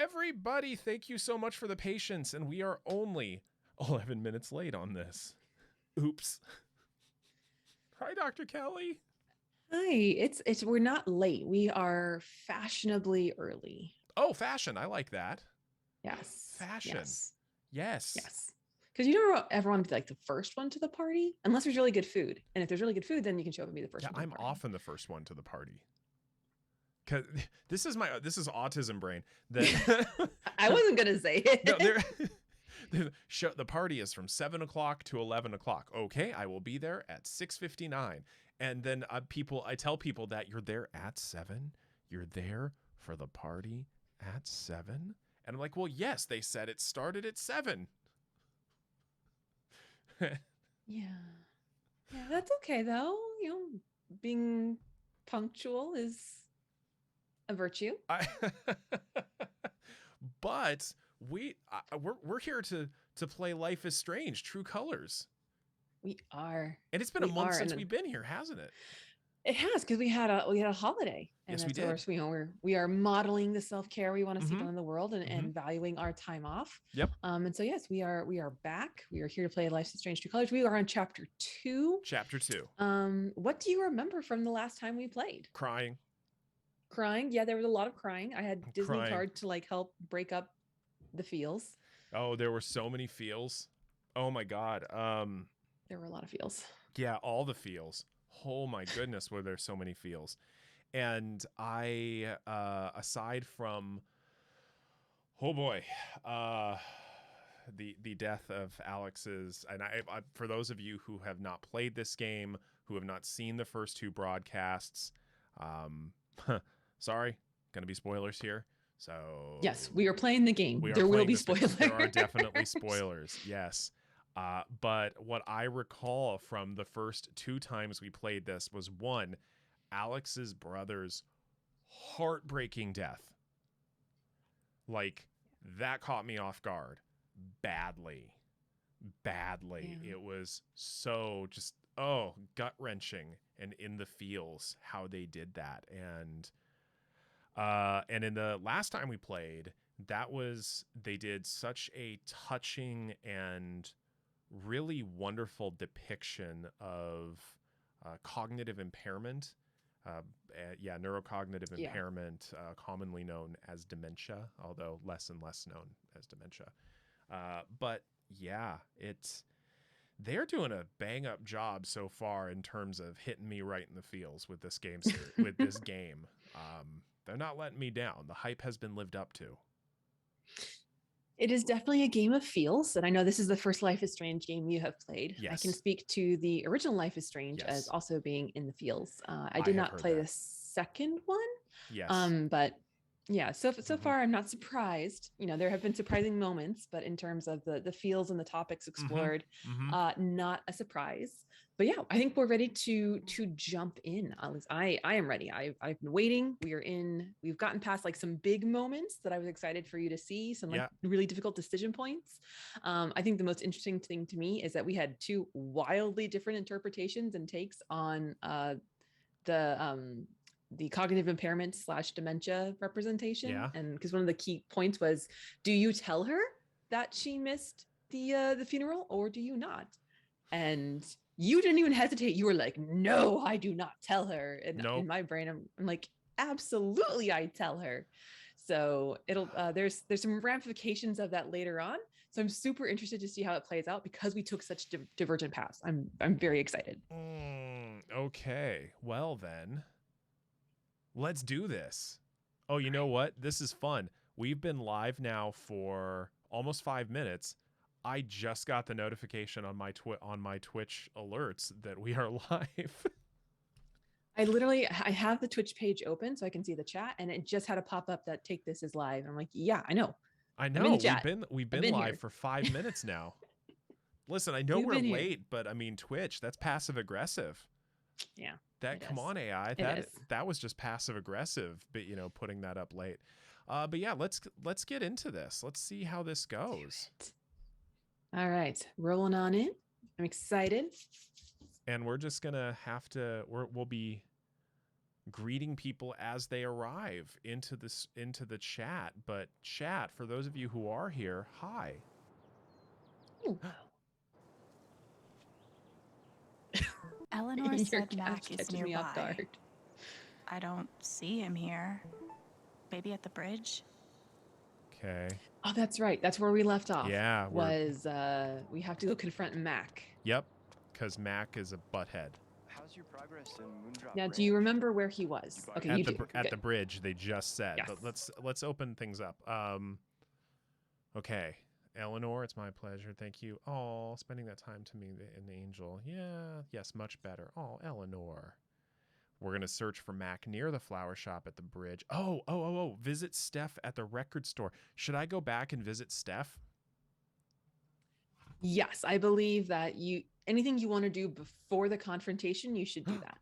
everybody. Thank you so much for the patience. And we are only 11 minutes late on this. Oops. Hi, Dr. Kelly. Hi, it's we're not late. We are fashionably early. Oh, fashion. I like that. Yes. Fashion. Yes. Yes. Yes. Because you don't ever want to be like the first one to the party unless there's really good food. And if there's really good food, then you can show up and be the first Yeah, one to the I'm party. often the first one to the party. Cause this is autism brain. That I wasn't gonna say no, it. the party is from 7 o'clock to 11 o'clock. Okay, I will be there at 6:59, and then I tell people that you're there at 7. You're there for the party at 7, and I'm like, well, yes, they said it started at 7. Yeah. Yeah, that's okay though. Being punctual is a virtue. I, but we're here to play Life is Strange, True Colors, We are. and it's been a We month are. since And we've been here, hasn't it? it has because we had a holiday, and Yes, we of did. course we are modeling the self care we want to see Mm-hmm. done in the world, Mm-hmm. and valuing our time off. Yep. And so yes, we are back. We are here to play Life's Strange True Colors. We are on chapter 2. Chapter 2. What do you remember from the last time we played? Crying. Crying. Yeah, there was a lot of crying. I had Disney Crying. card to like help break up the feels. Oh, there were so many feels. Oh my god. There were a lot of feels. Yeah, all the feels. Oh my goodness, were there so many feels. And I aside from oh boy, the death of Alex's, and I for those of you who have not played this game, who have not seen the first 2 broadcasts, sorry, going to be spoilers here. Yes, we are playing the game. We are There will playing be this game. spoilers. There are definitely spoilers. Yes. But what I recall from the first 2 times we played this was, one, Alex's brother's heartbreaking death. Like, that caught me off guard badly. Badly. Yeah. It was so just, oh, gut wrenching and in the feels how they did that. And in the last time we played, they did such a touching and really wonderful depiction of cognitive impairment. Neurocognitive Yeah. impairment, commonly known as dementia, although less and less known as dementia. But yeah, they're doing a bang up job so far in terms of hitting me right in the feels with this game with this game. They're not letting me down. The hype has been lived up to. It is definitely a game of feels, and I know this is the first Life is Strange game you have played. I can Yes. speak to the original Life is Strange as Yes. also being in the feels. I I did have not heard play the that. second one, Yes. but yeah. So Mm-hmm. far, I'm not surprised. There have been surprising moments, but in terms of the feels and the topics Mm-hmm. explored, Mm-hmm. not a surprise. But yeah, I think we're ready to jump in. At least I am ready. I've been waiting. We've gotten past like some big moments that I was excited for you to see, some like Yeah. really difficult decision points. I think the most interesting thing to me is that we had 2 wildly different interpretations and takes on the cognitive impairment / dementia representation. Yeah. And because one of the key points was, do you tell her that she missed the funeral, or do you not? And you didn't even hesitate. You were like, no, I do not tell her. And in Nope. my brain, I'm like, absolutely, I tell her. So there's some ramifications of that later on. So I'm super interested to see how it plays out because we took such divergent paths. I'm very excited. Okay. Well then, let's do this. Oh, you know what? This is fun. We've been live now for almost 5 minutes. I just got the notification on my Twitch alerts that we are live. I have the Twitch page open so I can see the chat, and it just had a pop up that take this is live. And I'm like, yeah, I know. I I'm in know the we've chat. been I've been live here. for 5 minutes now. Listen, I know We've we're been here. late, but I mean Twitch, that's passive aggressive. Yeah, That it come is. on AI, It is. that was just passive aggressive, but putting that up late. But yeah, let's get into this. Let's see how this goes. All right, rolling on in. I'm excited. And we're just gonna have to we'll be greeting people as they arrive into the chat. But chat, for those of you who are here, hi. Ooh. Eleanor Your said couch Mac is catches me off nearby. guard. I don't see him here. Maybe at the bridge? Okay. Oh, that's right. That's where we left off. Yeah, We have to go confront Mac. Yep, because Mac is a butthead. How's your progress in Moondrop Now, Ranch? do you remember where he was? Okay, you do. At Good. the bridge, they just said. Yes. But let's open things up. Okay. Eleanor, it's my pleasure. Thank you. Oh, spending that time to me, an angel. Yeah, yes, much better. Oh, Eleanor. We're going to search for Mac near the flower shop at the bridge. Oh. Visit Steph at the record store. Should I go back and visit Steph? Yes, I believe that anything you want to do before the confrontation, you should do that.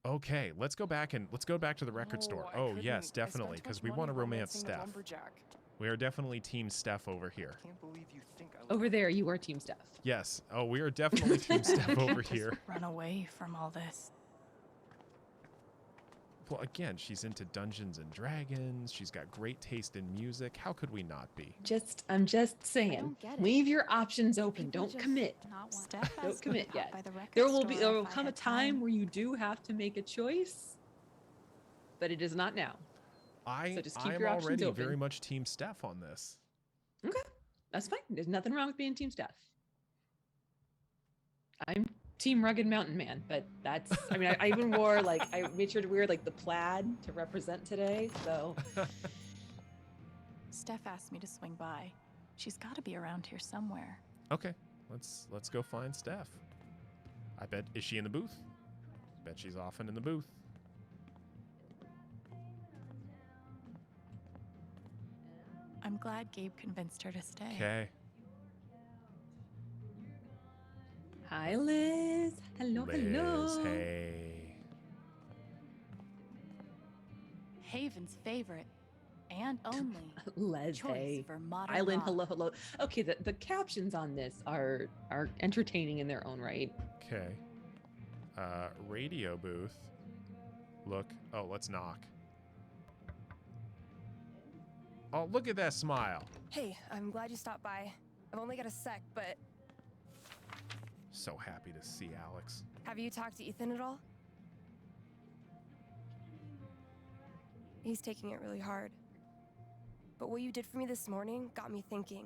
Okay, let's go back to the record store. Oh, yes, definitely, because we want to romance Steph. We are definitely Team Steph over here. Can't believe you think Over there, you are Team Steph. Yes. Oh, we are definitely Team Steph over here. Run away from all this. Well, again, she's into Dungeons and Dragons. She's got great taste in music. How could we not be? I'm just saying, don't get it. leave your options open. People Don't just commit. not want- Steph Don't asked me commit out yet. by the record There store will if I come a had time where you do have to make a choice, but it is not now. So just keep I'm your options already open. very much Team Steph on this. Okay, that's fine. There's nothing wrong with being Team Steph. I'm Team Rugged Mountain Man, but that's, I mean, I even wore, I made sure to wear, the plaid to represent today, so. Steph asked me to swing by. She's got to be around here somewhere. Okay, let's go find Steph. I bet, is she in the booth? Bet she's often in the booth. I'm glad Gabe convinced her to stay. Okay. Hi, Liz. Hello, Liz, hello. hey. Haven's favorite and only Les, choice hey. for modern Island, rock. hello, hello. Okay, the captions on this are entertaining in their own right. Okay. Radio booth. Look. Oh, let's knock. Oh, look at that smile. Hey, I'm glad you stopped by. I've only got a sec, but So happy to see Alex. have you talked to Ethan at all? He's taking it really hard. But what you did for me this morning got me thinking.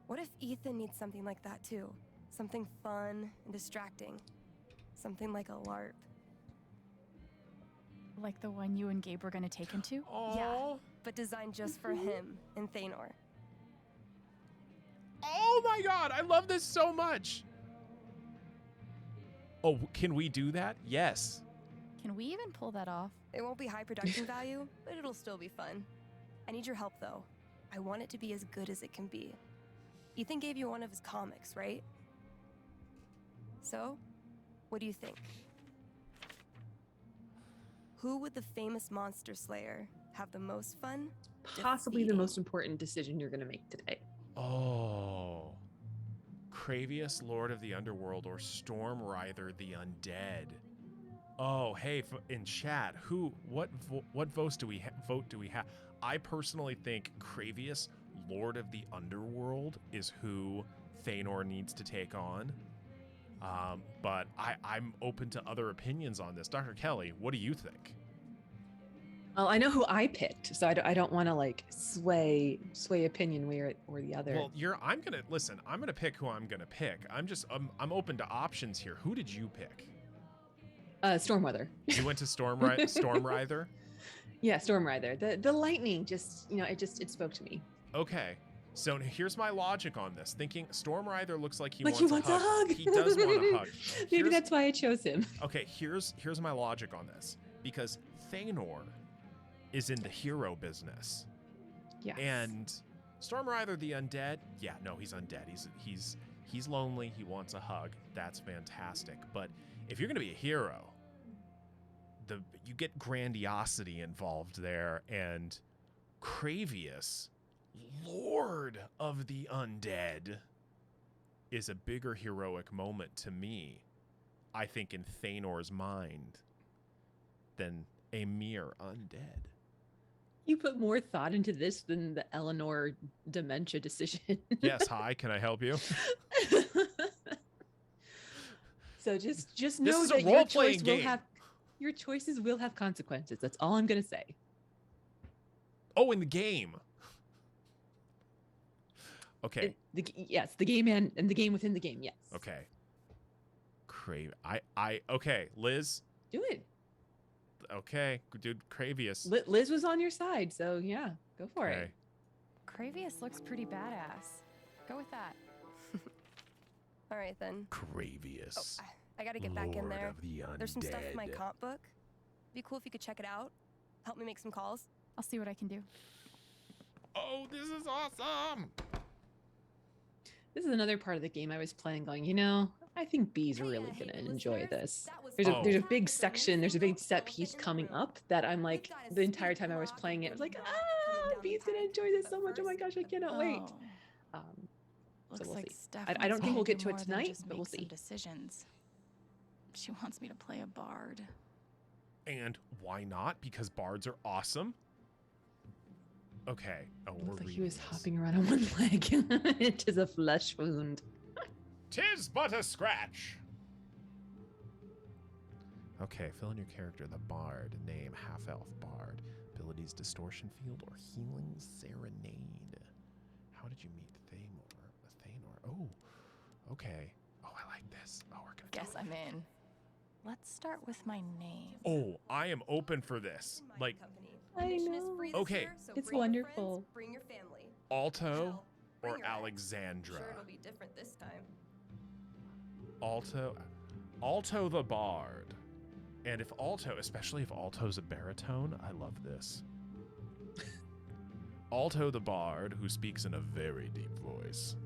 What if Ethan needs something like that too? Something fun and distracting. Something like a LARP. Like the one you and Gabe were going to take him to? Oh. Yeah. But designed just for him and Thanor. Oh my god, I love this so much. Oh, can we do that? Yes. Can we even pull that off? It won't be high production value, but it'll still be fun. I need your help though. I want it to be as good as it can be. Ethan gave you one of his comics, right? So, what do you think? Who would the famous monster slayer have the most fun? Possibly the defeating? most important decision you're going to make today. Oh. Cravius, Lord of the Underworld, or Stormwrither the Undead. Oh, hey, in chat, what vote do we have? I personally think Cravius, Lord of the Underworld, is who Thanor needs to take on. But I'm open to other opinions on this. Dr. Kelly, what do you think? Well, I know who I picked, so I don't want to sway opinion way or the other. Well, I'm gonna pick who I'm gonna pick. I'm open to options here. Who did you pick? Stormweather. You went to Stormwrither? Yeah, Stormwrither. The lightning just, it spoke to me. Okay. So here's my logic on this. Thinking Stormwrither looks like he Like wants a hug. He does want a hug. Maybe that's why I chose him. Okay, here's my logic on this. Because Thanor is in the hero business. Yes. And Stormwrither the Undead, yeah, no, he's undead. He's lonely, he wants a hug. That's fantastic. But if you're gonna be a hero, you get grandiosity involved there, and Cravius, Lord of the Undead, is a bigger heroic moment to me, I think, in Thanor's mind than a mere undead. You put more thought into this than the Eleanor dementia decision. Yes, hi, can I help you? So just This know is a that your role-playing choice will game. have your choices will have consequences. That's all I'm gonna say. Oh, in the game. Okay. Yes, the game and the game within the game. Yes. Okay. Okay, Liz. Do it. Okay, dude, Cravius. Liz was on your side, so yeah, go for Okay. it. Cravius looks pretty badass. Go with that. All right then. Cravius. Oh, I gotta get back in Lord there. of the There's some stuff in my undead. comp book. Be cool if you could check it out. Help me make some calls. I'll see what I can do. Oh, this is awesome. This is another part of the game I was playing going, you know, I think B's Hey, really hey, gonna listeners, enjoy this. that was There's Oh. there's a fantastic. big So section, there's a listen big up, set don't piece get in the coming room. up that I'm like, We've got a the entire speed time I was clock playing it, I was like, going down the B's gonna pipe, enjoy this so but much. Oh my first, gosh, I cannot wait. Oh, Um, looks we'll like see. Steph I don't think we'll wants me get to it more than tonight, just but we'll make some see. decisions. She wants me to play a bard. And why not? Because bards are awesome. Okay. Oh, we're Looks like he reading was this. hopping around on one leg. It is a flesh wound. 'Tis but a scratch. Okay, fill in your character. The bard. Name, half-elf bard. Abilities, distortion field, or healing serenade. How did you meet Thanor? Oh, okay. Oh, I like this. Oh, we're gonna Guess I'm in. Let's start with my name. Oh, I am open for this. Like, I Admission is know. free this Okay. year, so It's bring your friends, wonderful. bring your family. Alto Hell, bring or your ex. Alexandra? Sure, it'll be different this time. Alto the bard. And if Alto, especially if Alto's a baritone, I love this. Alto the bard, who speaks in a very deep voice.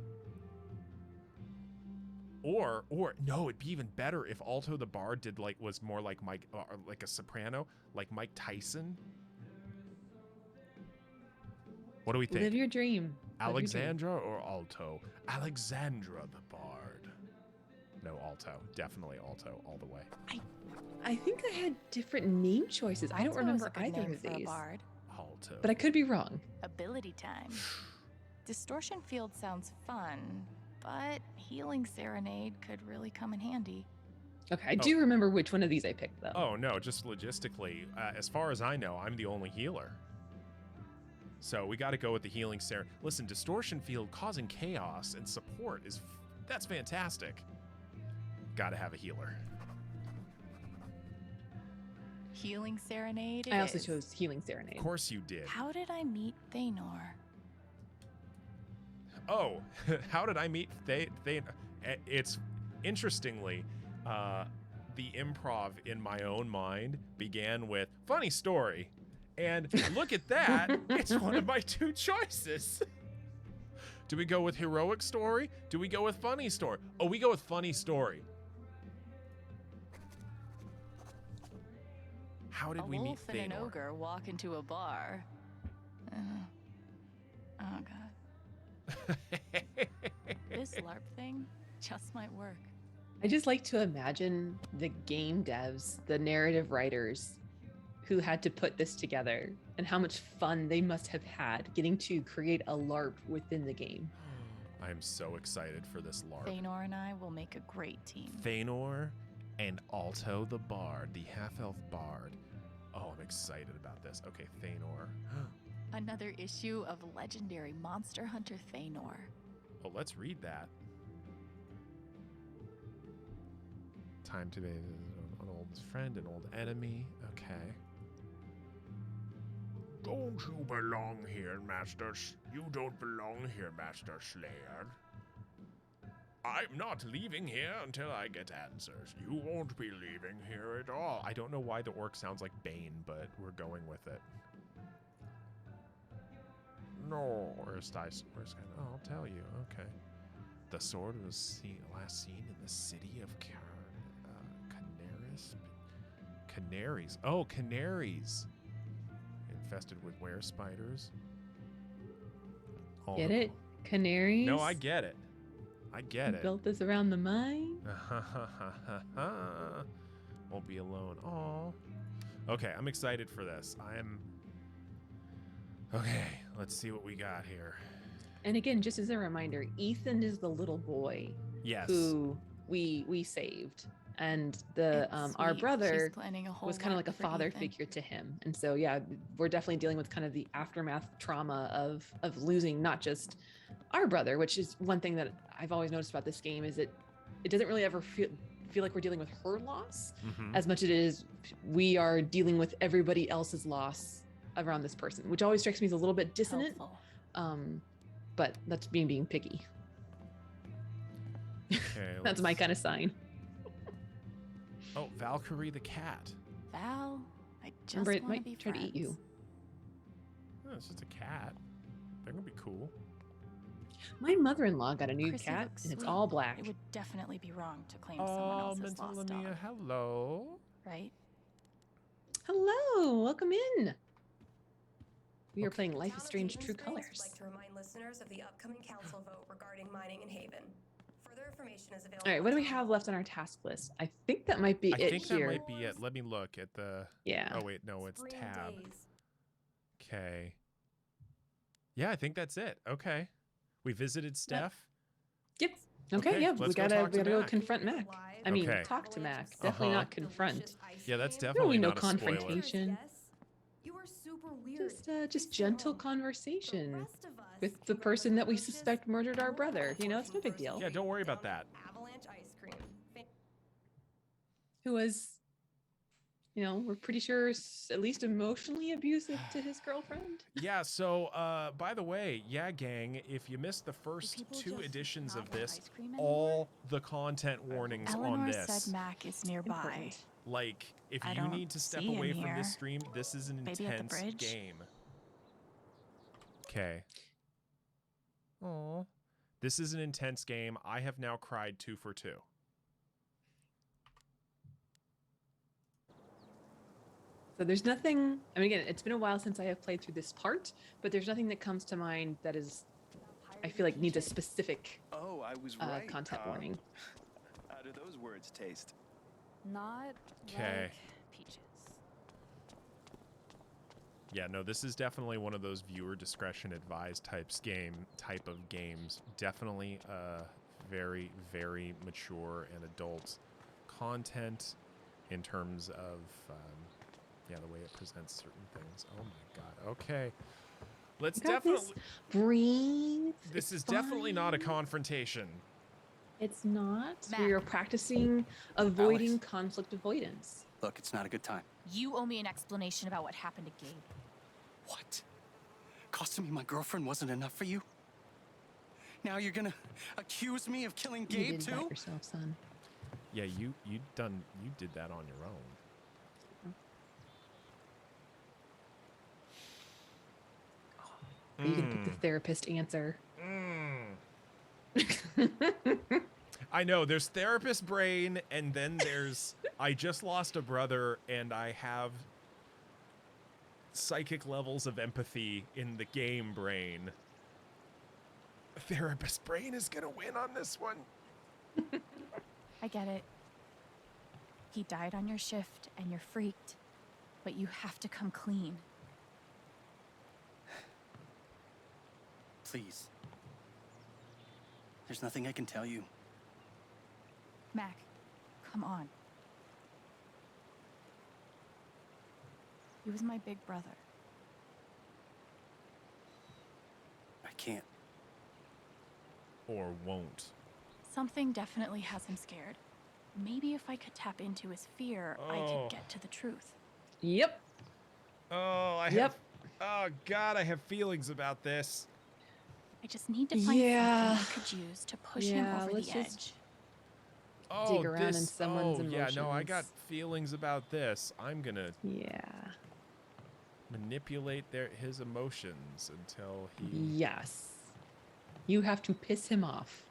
Or no, it'd be even better if Alto the bard was more like Mike, or like a soprano, like Mike Tyson. What do we think? Live your dream. Live your dream. Alexandra or Alto? Alexandra the bard. No, Alto. Definitely Alto all the way. I think I had different name choices. I don't That's always remember a good either name of for a these, bard. Alto. but I could be wrong. Ability time. Distortion field sounds fun, but healing serenade could really come in handy. Okay, I do remember which one of these I picked though. Oh, no, just logistically. As far as I know, I'm the only healer. So we got to go with the healing serenade. Listen, distortion field causing chaos and support that's fantastic. Got to have a healer. Healing serenade. I also is. chose Healing Serenade. Of course you did. How did I meet Thanor? Oh, how did I meet It's interestingly, the improv in my own mind began with funny story. And look at that, it's one of my two choices. Do we go with heroic story? Do we go with funny story? Oh, we go with funny story. How did A we meet wolf and an Thanor? ogre walk into a bar. Oh god. This LARP thing just might work. I just like to imagine the game devs, the narrative writers who had to put this together and how much fun they must have had getting to create a LARP within the game. I'm so excited for this LARP. Thanor and I will make a great team. Thanor and Alto the Bard, the half-elf bard. Oh, I'm excited about this. Okay, Thanor. Another issue of legendary monster hunter Thanor. Oh, let's read that. Time to be an old friend, an old enemy. Okay. Don't you belong here, Master? You don't belong here, Master Slayer. I'm not leaving here until I get answers. You won't be leaving here at all. I don't know why the orc sounds like Bane, but we're going with it. No, where's Dice? Oh, I'll tell you. Okay. The sword was last seen in the city of Canaries. Oh, canaries. Infested with were spiders. Get it? Canaries? No, I get it. I get You it. built this around the mine? Won't be alone. Aw. Okay, I'm excited for this. Okay, let's see what we got here. And again, just as a reminder, Ethan is the little boy Yes. who we saved, and the It's our sweet. brother She's planning a whole was kind of lot like a for father Ethan. figure to him. And so yeah, we're definitely dealing with kind of the aftermath trauma of losing not just our brother, which is one thing that I've always noticed about this game, is it doesn't really ever feel like we're dealing with her loss Mhm. as much as it is we are dealing with everybody else's loss around this person, which always strikes me as a little bit dissonant. Helpful. But that's being picky. Okay, That's my kind of sign. Oh, Valkyrie the cat. Val, I just Remember, it want to might be try to friends. eat you. Oh, it's just a cat. They're gonna be cool. My mother-in-law got a new Chrissy cat, looks and it's sweet. all black. It would definitely be wrong to claim someone Oh, else's lost dog, Mentalania, hello. right? Hello, welcome in. We are Okay. playing The Life town is of Strange: Haven True Springs would Colors. like to remind listeners of the upcoming council vote regarding mining in Haven. Further information is available. All right, what do we have left on our task list? I think that might be I it think here. that might be it. Let me look at the. Yeah. Oh wait, no, it's Spring tab. days. Okay. Yeah, I think that's it. Okay. We visited Steph. Yep. Okay, Okay, yeah, let's we go gotta talk to go Mac. confront Mac. I mean, Okay. talk to Mac. Definitely not confront. Yeah, that's There will definitely be no not a spoiler. confrontation. You are super weird. Just gentle conversation with the person that we suspect murdered our brother. You know, it's no big deal. Yeah, don't worry about that. Avalanche ice cream. Who was, you know, we're pretty sure at least emotionally abusive to his girlfriend. Yeah, so by the way, yeah, gang, if you missed the first people 2 just editions not of want this, ice cream anymore? all the content warnings Eleanor on this. said Mac is nearby. Important. Like, if I you don't need to step see him away from here. this stream, this is an Maybe at the intense bridge? game. Okay. Oh. This is an intense game. I have now cried 2 for 2. So there's nothing, I mean, again, it's been a while since I have played through this part, but there's nothing that comes to mind that is, I feel like, needs a specific Oh, I was right. content warning. How do those words taste? Not 'Kay. like peaches. Yeah, no, this is definitely one of those viewer discretion advised type of games. Definitely very, very mature and adult content in terms of yeah, the way it presents certain things. Oh my god. Okay. Let's Got this. definitely Breathe. This It's is definitely not a fine. confrontation. It's not. Mac. We are practicing avoiding conflict avoidance. Look, it's not a good time. You owe me an explanation about what happened to Gabe. What? Costing me my girlfriend wasn't enough for you? Now you're gonna accuse me of killing You Gabe did that too? yourself, son. Yeah, you did that on your own. Are you gonna pick the therapist answer? I know, there's therapist brain, and then there's I just lost a brother, and I have psychic levels of empathy in the game brain. Therapist brain is gonna win on this one. I get it. He died on your shift and you're freaked, but you have to come clean. Please. There's nothing I can tell you. Mac, come on. He was my big brother. I can't. Or won't. Something definitely has him scared. Maybe if I could tap into his fear, I Oh. could get to the truth. Yep. Oh, I Yep. have. Oh God, I have feelings about this. I just need to find Yeah. something I could use to push him Yeah, over let's the just- edge. Oh, Dig around in this, someone's yeah, no, I got emotions. feelings about this. I'm gonna Yeah. manipulate his emotions until he. Yes. You have to piss him off.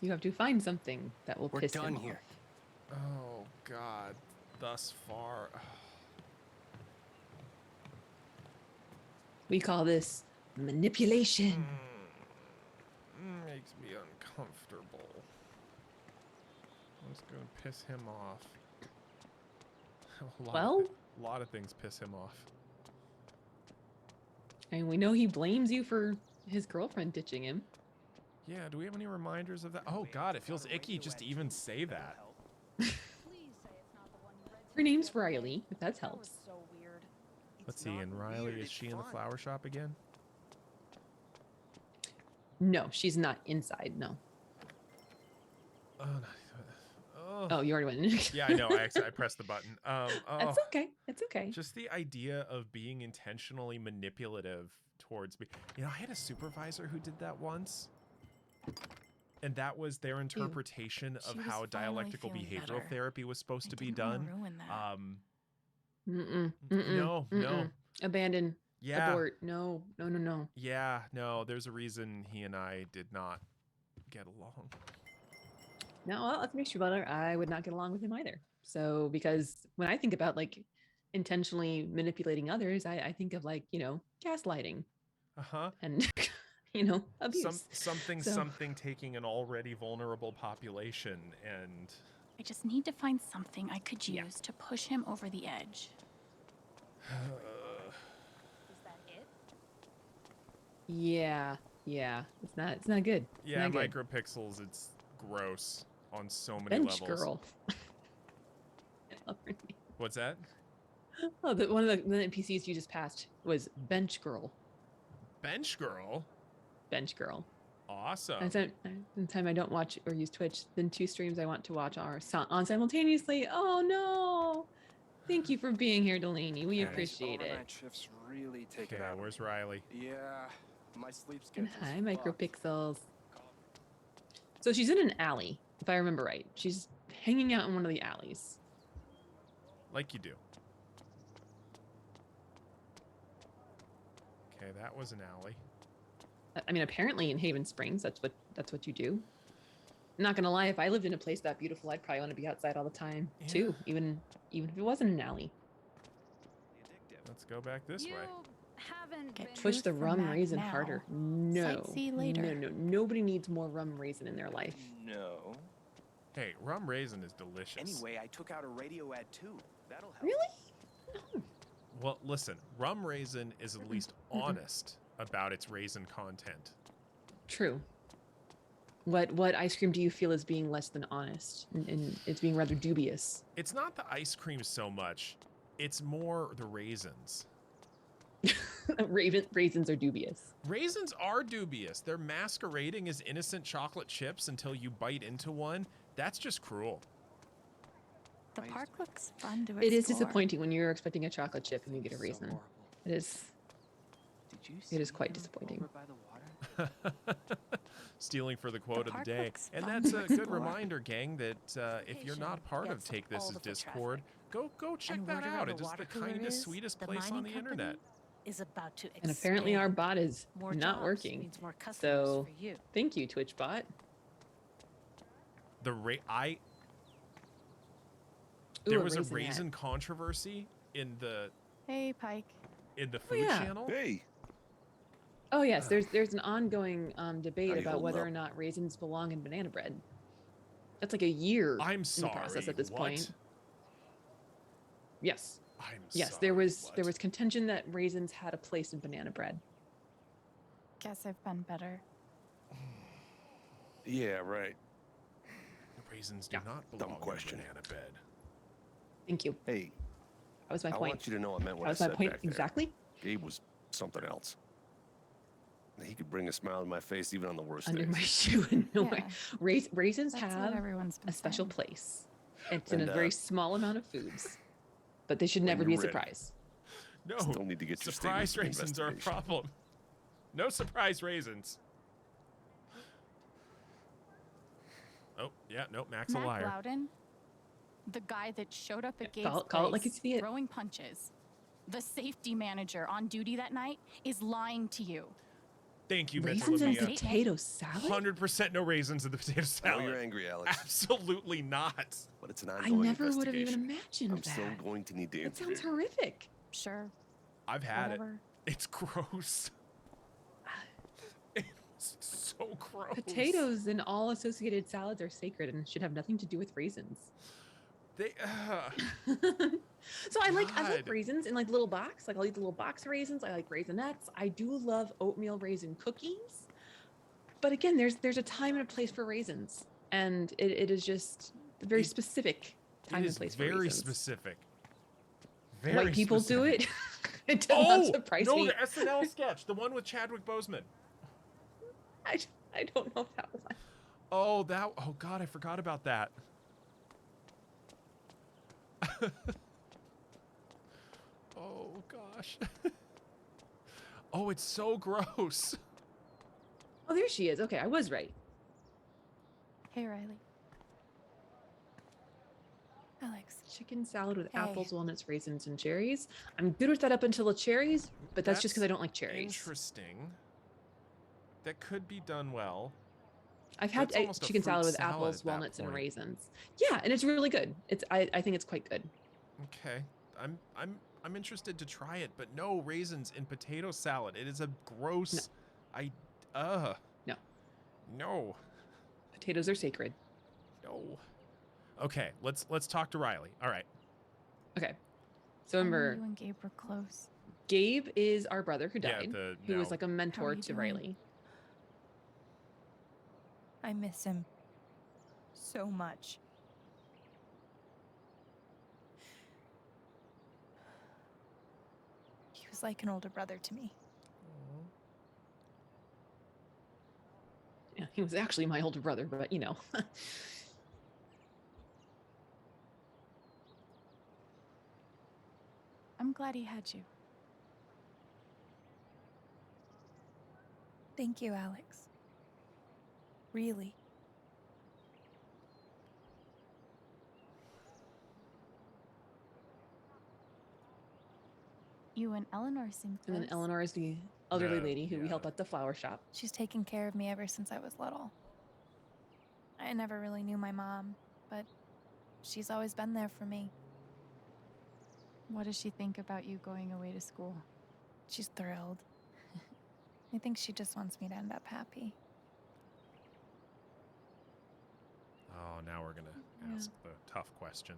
You have to find something that will We're piss done him here. off. Oh God, thus far. We call this manipulation. Makes me uncomfortable. piss him off? Well, a lot of things piss him off. and we know he blames you for his girlfriend ditching him. Yeah, do we have any reminders of that? Oh god, it feels icky just to even say that. Her name's Riley, if that helps. Let's see, and Riley, is she in the flower shop again? No, she's not inside. No. Oh, no. Oh, you already went in. Yeah, I know. I pressed the button. That's okay. It's okay. Just the idea of being intentionally manipulative towards me. You know, I had a supervisor who did that once. And that was their interpretation of was how finally dialectical feeling behavioral better. therapy was supposed to be didn't wanna done. ruin that. No. Abandon. Yeah. Abort. No. Yeah, no, there's a reason he and I did not get along. No, well, let's make sure about it. I would not get along with him either. So, because when I think about like intentionally manipulating others, I think of like, gaslighting Uh-huh. and, abuse. Something taking an already vulnerable population and... I just need to find something I could use Yeah. to push him over the edge. Yeah. It's not good. It's Yeah, not good. micropixels, it's gross on so many Bench levels. girl. I love her name. What's that? Oh, one of the NPCs you just passed was Bench Girl. Bench girl? Bench Girl. Awesome. And time I don't watch or use Twitch, then 2 streams I want to watch are on simultaneously. Oh no! Thank you for being here, Delaney. We Okay. appreciate it. Overnight shifts really take it Okay, out. where's Riley? Yeah, my sleep And schedule's hi, fucked. Micropixels. So she's in an alley, if I remember right. She's hanging out in one of the alleys. Like you do. Okay, that was an alley. I mean, apparently in Haven Springs, that's what you do. I'm not gonna lie, if I lived in a place that beautiful, I'd probably want to be outside all the time too, even if it wasn't an alley. Let's go back this way. Haven't Get been Push Truth the from rum Mac raisin now. harder. No. Sightsee later. No. Nobody needs more rum raisin in their life. No. Hey, rum raisin is delicious. Anyway, I took out a radio ad too. That'll help. Really? No. Well, listen, rum raisin is at least honest about its raisin content. True. What ice cream do you feel is being less than honest? And it's being rather dubious. It's not the ice cream so much. It's more the raisins. Raisins are dubious. Raisins are dubious. They're masquerading as innocent chocolate chips until you bite into one. That's just cruel. The park looks fun to explore. It is disappointing when you're expecting a chocolate chip and you get a So raisin. horrible. It is. Did you It is see quite him disappointing. over by the water? Stealing for the quote of the park day. looks And fun that's to a good explore. reminder, gang, that if you're not part of Gets Take all This as the foot Discord, traffic. go check And that word around out. the It is the water cooler kindest, is sweetest the place on mining the internet. company is about to And apparently our expand. bot is More not jobs working. means more customers So for you. thank you, Twitch bot. There Ooh, was a raisinette. raisin controversy in the Hey, Pike. food yeah. channel. Hey, Oh yes, there's an ongoing debate How you about holding whether up? or not raisins belong in banana bread. That's like a year I'm in sorry. the process at this what? point. Yes. I'm Yes, sorry, there was what? contention that raisins had a place in banana bread. Guess I've been better. yeah, right. Raisins do Yeah. not Dumb belong question. in banana bed. Thank you. Hey, That was my I point. want you to know I meant what That was I my said point back there. exactly. Gabe was something else. He could bring a smile to my face even on the worst Under days. my shoe in no way. Yeah. Raisins That's what have everyone's been a special saying. place. It's in And, a very small amount of foods, but they should when never you're be a ready. surprise. No, Still need to get your surprise statement for raisins are a investigation. problem. No surprise raisins. Oh, yeah, nope, Mac's a Mac liar. Loudon, the guy that showed up at Gabe's call it like you place see it. throwing punches, the safety manager on duty that night, is lying to you. Thank you, Raisins in Mia. Mia. potato salad? 100% no raisins in the potato I know salad. you're angry, Alex, Absolutely not. but it's an I ongoing never would have even investigation. imagined I'm that. still going to need to That sounds interview. horrific. Sure, I've had whatever. it. It's gross. It's so gross. Potatoes and all associated salads are sacred and should have nothing to do with raisins. They. So I like God. raisins in like little box. Like I'll eat the little box raisins. I like Raisinets. I do love oatmeal raisin cookies. But again, there's a time and a place for raisins, and it is just a very specific time It and is place for very raisins. specific. Very White people do specific. it. It does not surprise no, me. the SNL sketch, the one with Chadwick Boseman. I don't know that one. Oh, God, I forgot about that. Oh gosh. Oh, it's so gross. Oh, there she is. Okay, I was right. Hey, Riley. Alex. Chicken salad with Hey. apples, walnuts, raisins, and cherries. I'm good with that up until the cherries, but that's just because I don't like cherries. Interesting. That could be done well. I've had That's almost a chicken fruit salad with salad apples, at that walnuts, and point. raisins. Yeah, and it's really good. I think it's quite good. Okay. I'm interested to try it, but no raisins in potato salad. It is a gross. No. No. Potatoes are sacred. No. Okay, let's talk to Riley. All right. Okay. So I know remember, you and Gabe were close. Gabe is our brother who died, who was now- like a mentor you to doing? Riley. I miss him so much. He was like an older brother to me. Yeah, he was actually my older brother, but you know. I'm glad he had you. Thank you, Alex. Really. You and Eleanor seem close. And then Eleanor is the elderly The- lady who we yeah. help at the flower shop. She's taken care of me ever since I was little. I never really knew my mom, but she's always been there for me. What does she think about you going away to school? She's thrilled. I think she just wants me to end up happy. Oh, now we're gonna ask the tough question.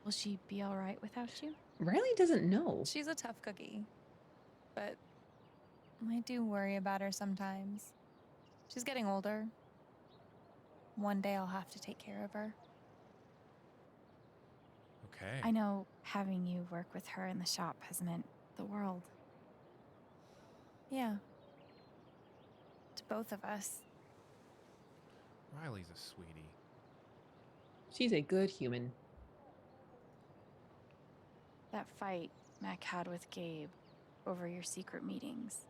Will she be all right without you? Riley doesn't know. She's a tough cookie, but I do worry about her sometimes. She's getting older. One day I'll have to take care of her. Okay. I know having you work with her in the shop has meant the world. Yeah. To both of us. Riley's a sweetie. She's a good human. That fight Mac had with Gabe over your secret meetings.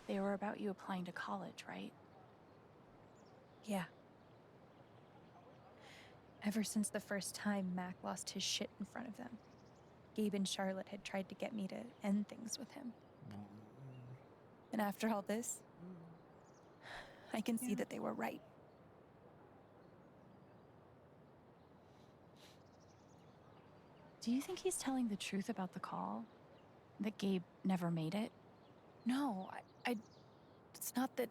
They were about you applying to college, right? Yeah. Ever since the first time Mac lost his shit in front of them, Gabe and Charlotte had tried to get me to end things with him. And after all this, I can see that they were right. Do you think he's telling the truth about the call? That Gabe never made it? No, it's not that...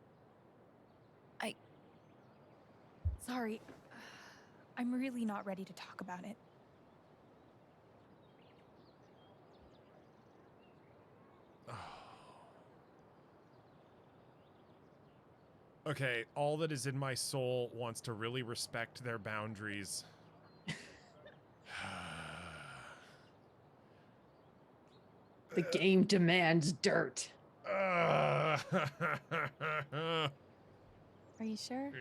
Sorry. I'm really not ready to talk about it. Okay, all that is in my soul wants to really respect their boundaries. The game demands dirt. Are you sure?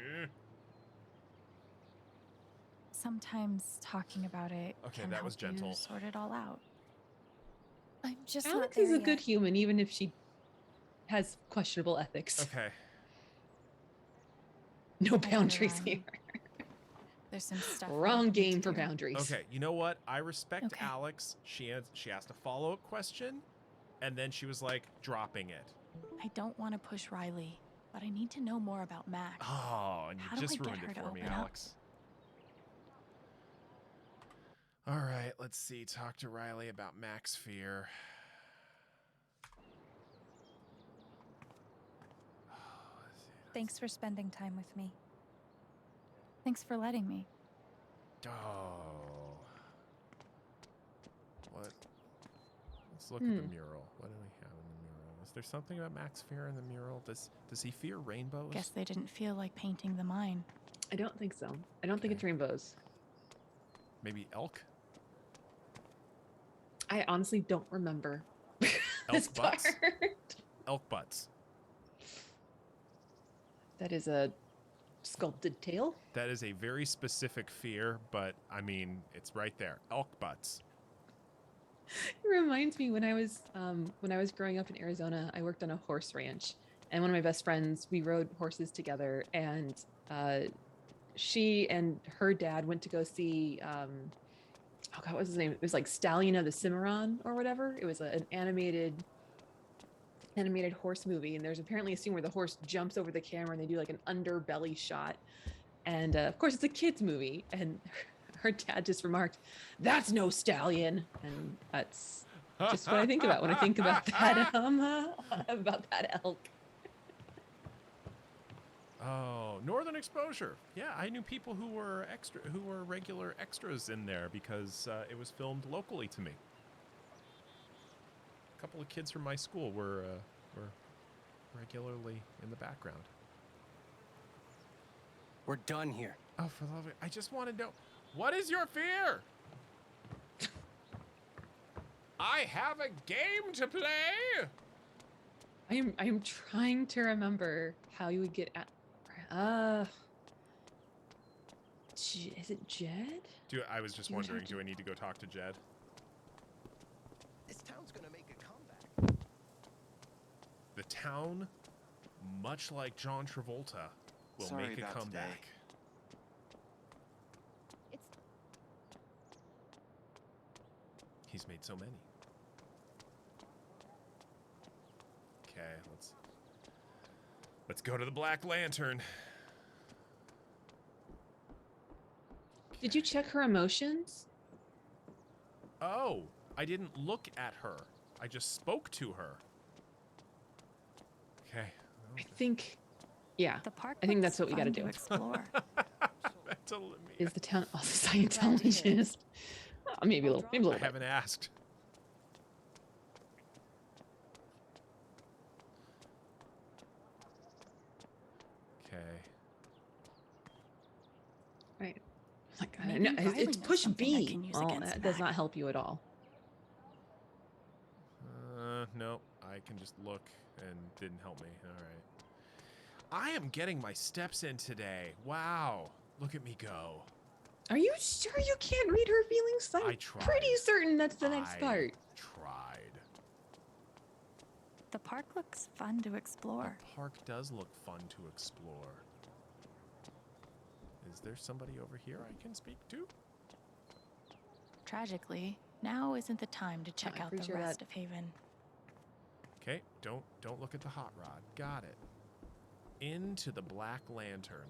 Sometimes talking about it Okay, can that help was gentle. you sort it all out. I'm just not Alex there is a yet. good human, even if she has questionable ethics. Okay. No got it, boundaries Riley. here. There's some stuff. we Wrong need game to for do. boundaries. Okay, you know what? I respect Okay. Alex. She asked a follow-up question, and then she was like dropping it. I don't want to push Riley, but I need to know more about Mac. Oh, and you How do just I get ruined her it to for me, open up? Alex. All right, let's see. Talk to Riley about Mac's fear. Thanks for spending time with me. Thanks for letting me. Oh. What? Let's look at the mural. What do we have in the mural? Is there something about Max fear in the mural? Does he fear rainbows? Guess they didn't feel like painting the mine. I don't think so. I don't think it's rainbows. Maybe elk? I honestly don't remember. Elk butts? Elk butts. That is a sculpted tail. That is a very specific fear, but I mean, it's right there. Elk butts. It reminds me when I was growing up in Arizona, I worked on a horse ranch, and one of my best friends, we rode horses together, and she and her dad went to go see oh God, what was his name? It was like Stallion of the Cimarron or whatever. It was an animated horse movie, and there's apparently a scene where the horse jumps over the camera and they do like an underbelly shot, and of course it's a kids movie, and her dad just remarked, "That's no stallion," and that's just what I think about when I think about that about that elk. Oh, Northern Exposure. Yeah, I knew people who were regular extras in there because it was filmed locally to me. A couple of kids from my school were regularly in the background. We're done here. Oh, for the love of it, I just want to know, what is your fear? I have a game to play. I am trying to remember how you would get at. Is it Jed? I was just wondering, do I need to go talk to Jed? This town's gonna make a comeback. The town, much like John Travolta, will Sorry make a about comeback. today. He's made so many. Okay, let's go to the Black Lantern. Did you check her emotions? Oh, I didn't look at her. I just spoke to her. Okay. I think, yeah. The park I think that's looks what we got to fun do. Explore. Is the town also Scientologist? Maybe a little. Maybe a I little. haven't asked. Okay. Right. Like, Maybe no, Riley it's knows push something I B. can use Well, against that does Mac. not help you at all. No, I can just look and didn't help me. All right. I am getting my steps in today. Wow. Look at me go. Are you sure you can't read her feelings? I'm I tried. pretty certain that's the next part. Tried. The park looks fun to explore. The park does look fun to explore. Is there somebody over here I can speak to? Tragically, now isn't the time to check I'm out the pretty sure rest that- of Haven. Okay, don't look at the hot rod. Got it. Into the Black Lantern.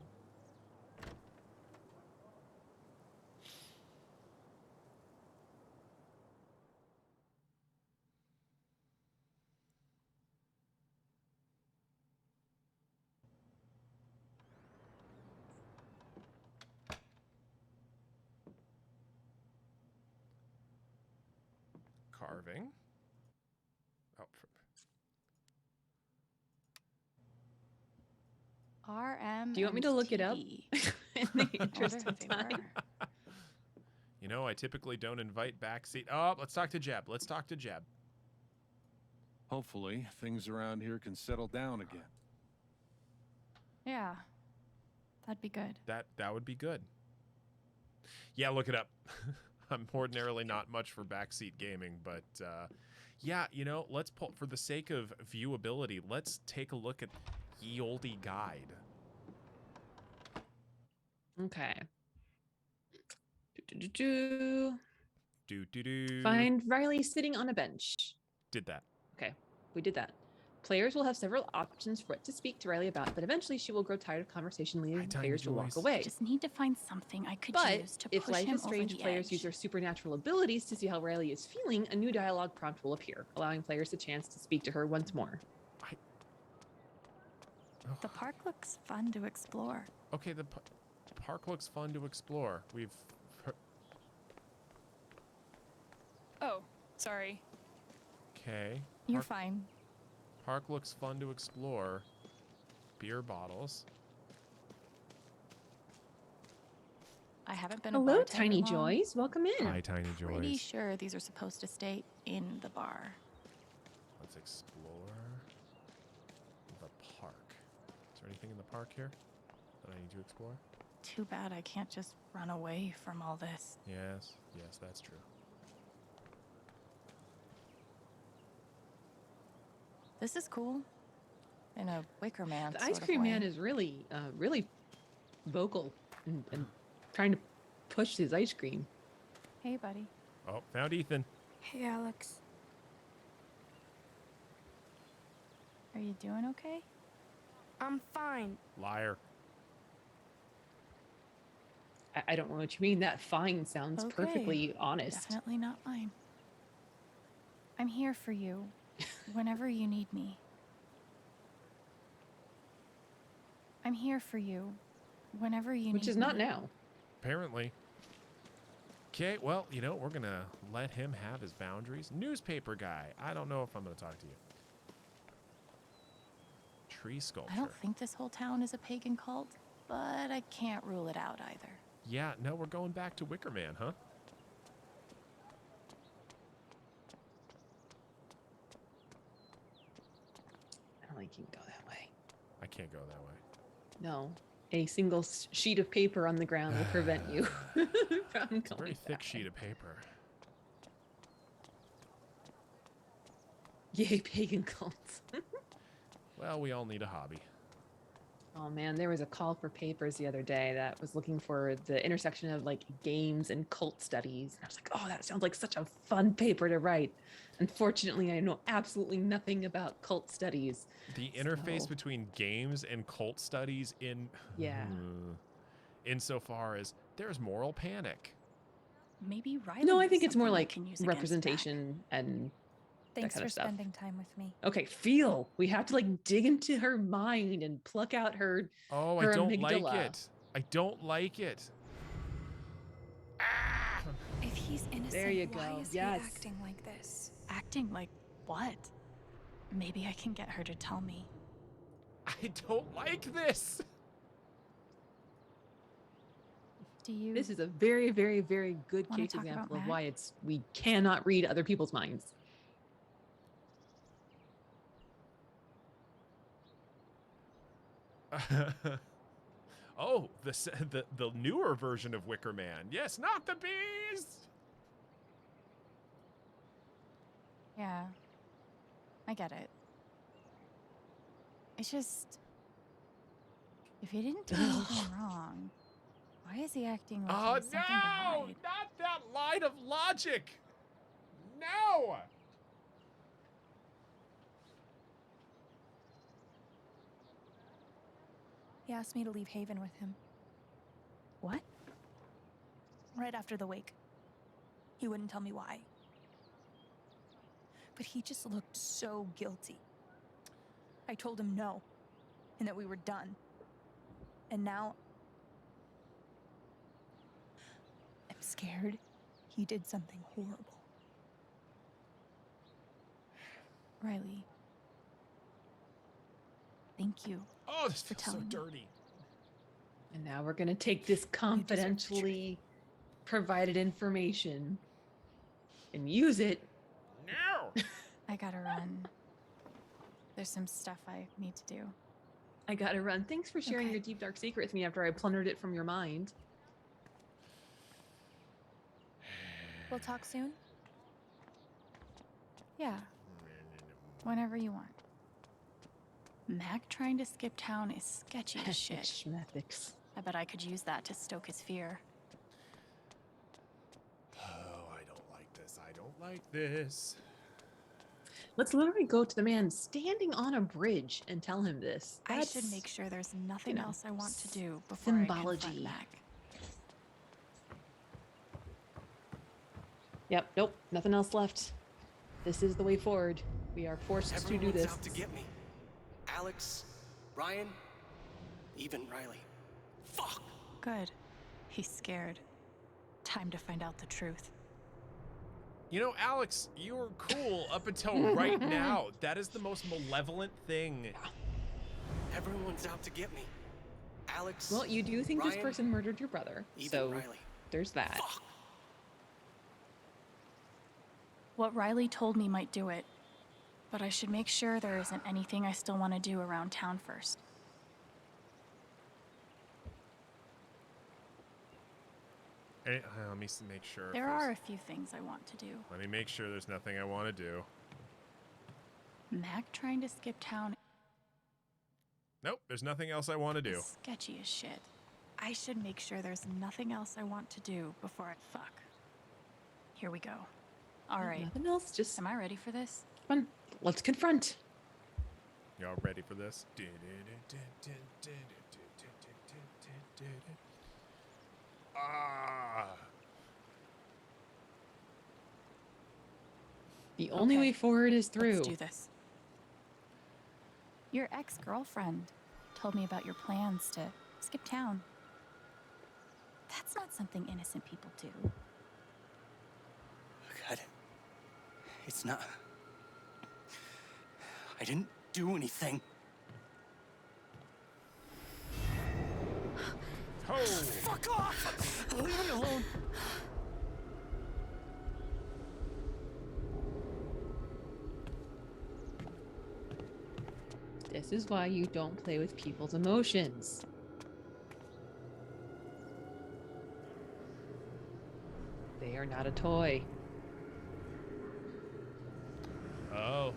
Carving. Oh, RM. Do you want me to look it up? In the interest Wonder of who they time. were. You know, I typically don't invite backseat. Oh, let's talk to Jeb. Let's talk to Jeb. Hopefully, things around here can settle down again. Yeah, that'd be good. That would be good. Yeah, look it up. I'm ordinarily not much for backseat gaming, but yeah, you know, let's pull, for the sake of viewability, let's take a look at Ye Olde Guide. Okay. Do. Do. Find Riley sitting on a bench. Did that. Okay, we did that. Players will have several options for what to speak to Riley about, but eventually she will grow tired of conversation, leading players to walk away. I just need to find something I could But use to if push Life him is Strange over the players edge. use their supernatural abilities to see how Riley is feeling, a new dialogue prompt will appear, allowing players a chance to speak to her once more. The park looks fun to explore. Okay, the park looks fun to explore. We've Sorry. Okay. You're fine. Park looks fun to explore. Beer bottles. I haven't been a Hello, bartender Tiny long. Joys. Welcome in. Hi, Tiny Pretty Joys. sure these are supposed to stay in the bar. Let's explore the park. Is there anything in the park here that I need to explore? Too bad I can't just run away from all this. Yes, that's true. This is cool. In a Wicker Man The sort ice of cream way. man is really, really vocal and trying to push his ice cream. Hey, buddy. Oh, found Ethan. Hey, Alex. Are you doing okay? I'm fine. Liar. I don't know what you mean. That fine sounds Okay. perfectly honest. Definitely not mine. I'm here for you whenever you need me. I'm here for you whenever you need me. Which is not now. Apparently. Okay, well, you know, we're going to let him have his boundaries. Newspaper guy. I don't know if I'm going to talk to you. Tree sculpture. I don't think this whole town is a pagan cult, but I can't rule it out either. Yeah, no, we're going back to Wicker Man, huh? I don't think you can go that way. I can't go that way. No. A single sheet of paper on the ground will prevent you from It's a going very thick that sheet way. of paper. Yay, pagan cults. Well, we all need a hobby. Oh man, there was a call for papers the other day that was looking for the intersection of like games and cult studies. And I was like, oh, that sounds like such a fun paper to write. Unfortunately, I know absolutely nothing about cult studies. The interface So- between games and cult studies Yeah. insofar as there's moral panic. Maybe Riley No, I knows think it's more something we like can use against representation and Thanks kind for of stuff. spending time with me. okay, feel. We have to like dig into her mind and pluck out her. Oh, Her I don't like amygdala. it. I don't like it. Ah! If he's innocent, There you why go. is Yes. he acting like this? Acting like what? Maybe I can get her to tell me. I don't like this. Do you? This is a very, very, very good Wanna case talk about example of Mac? why we cannot read other people's minds. Oh, the newer version of Wicker Man. Yes, not the bees. Yeah. I get it. It's just. If he didn't do anything wrong, why is he acting like he Oh, has something to no! hide? Not that line of logic! No! He asked me to leave Haven with him. What? Right after the wake. He wouldn't tell me why. But he just looked so guilty. I told him no, and that we were done. And now I'm scared he did something horrible. Riley. Thank you. Oh, this For feels so telling me. dirty. And now we're going to take this confidentially provided information and use it. No! I gotta run. There's some stuff I need to do. I got to run. Thanks for sharing Okay. your deep, dark secret with me after I plundered it from your mind. We'll talk soon? Yeah. Whenever you want. Mac trying to skip town is sketchy as shit. Schmethics. I bet I could use that to stoke his fear. Oh, I don't like this. I don't like this. Let's literally go to the man standing on a bridge and tell him this. I should make sure there's nothing know, else I want to do before I symbology. confront Mac. Yep, nope, nothing else left. This is the way forward. We are forced to do Everyone's this. out to get me. Alex, Ryan, even Riley. Fuck! Good. He's scared. Time to find out the truth. You know, Alex, you were cool up until right now. That is the most malevolent thing. Everyone's out to get me. Alex. Well, you do think this Ryan, person murdered your brother, even so Riley. there's that. Fuck. What Riley told me might do it, but I should make sure there isn't anything I still want to do around town first. Hey, let me make sure. There are a few things I want to do. Let me make sure there's nothing I want to do. Mac trying to skip town. Nope, there's nothing else I want to do. Sketchy as shit. I should make sure there's nothing else I want to do before I fuck. Here we go. All right. Nothing else, just Am I ready for this? come on. Let's confront. Y'all ready for this? Ah. The only way forward is through. Let's do this. Your ex-girlfriend told me about your plans to skip town. That's not something innocent people do. God. It's not. I didn't do anything. Ho! Fuck off! Leave me alone. This is why you don't play with people's emotions. They are not a toy. Oh.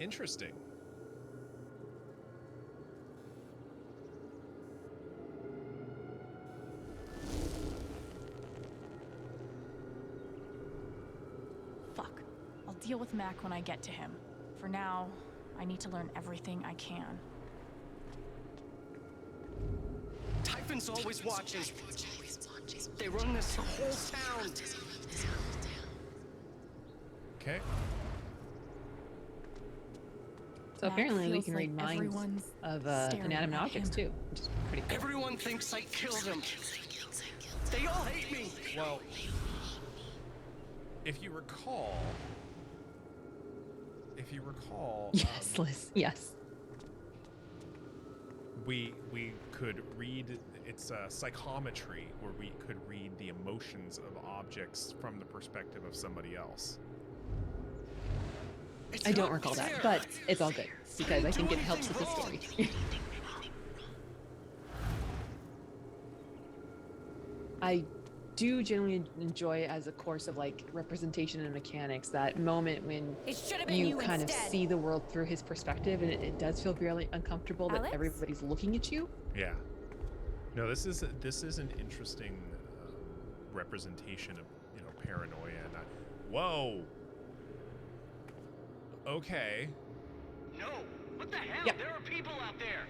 Interesting. Fuck. I'll deal with Mac when I get to him. For now, I need to learn everything I can. Typhon's always watching. They run this whole town. Okay. So Mac apparently we feels can like read minds everyone's of staring inanimate at objects him. too, which is pretty cool. Everyone thinks I killed him. They all hate me. Well, if you recall, Yes, Liz. Yes. we could read, it's psychometry, where we could read the emotions of objects from the perspective of somebody else. It's I don't not recall that, fair. but it's all good because I think it helps with the story. I do genuinely enjoy as a course of like representation and mechanics that moment when It should have been you you kind instead. of see the world through his perspective, and it does feel really uncomfortable that Alex? everybody's looking at you. Yeah. No, this is an interesting representation of, you know, paranoia. And whoa. Okay. No. What the hell? Yep. There are people out there.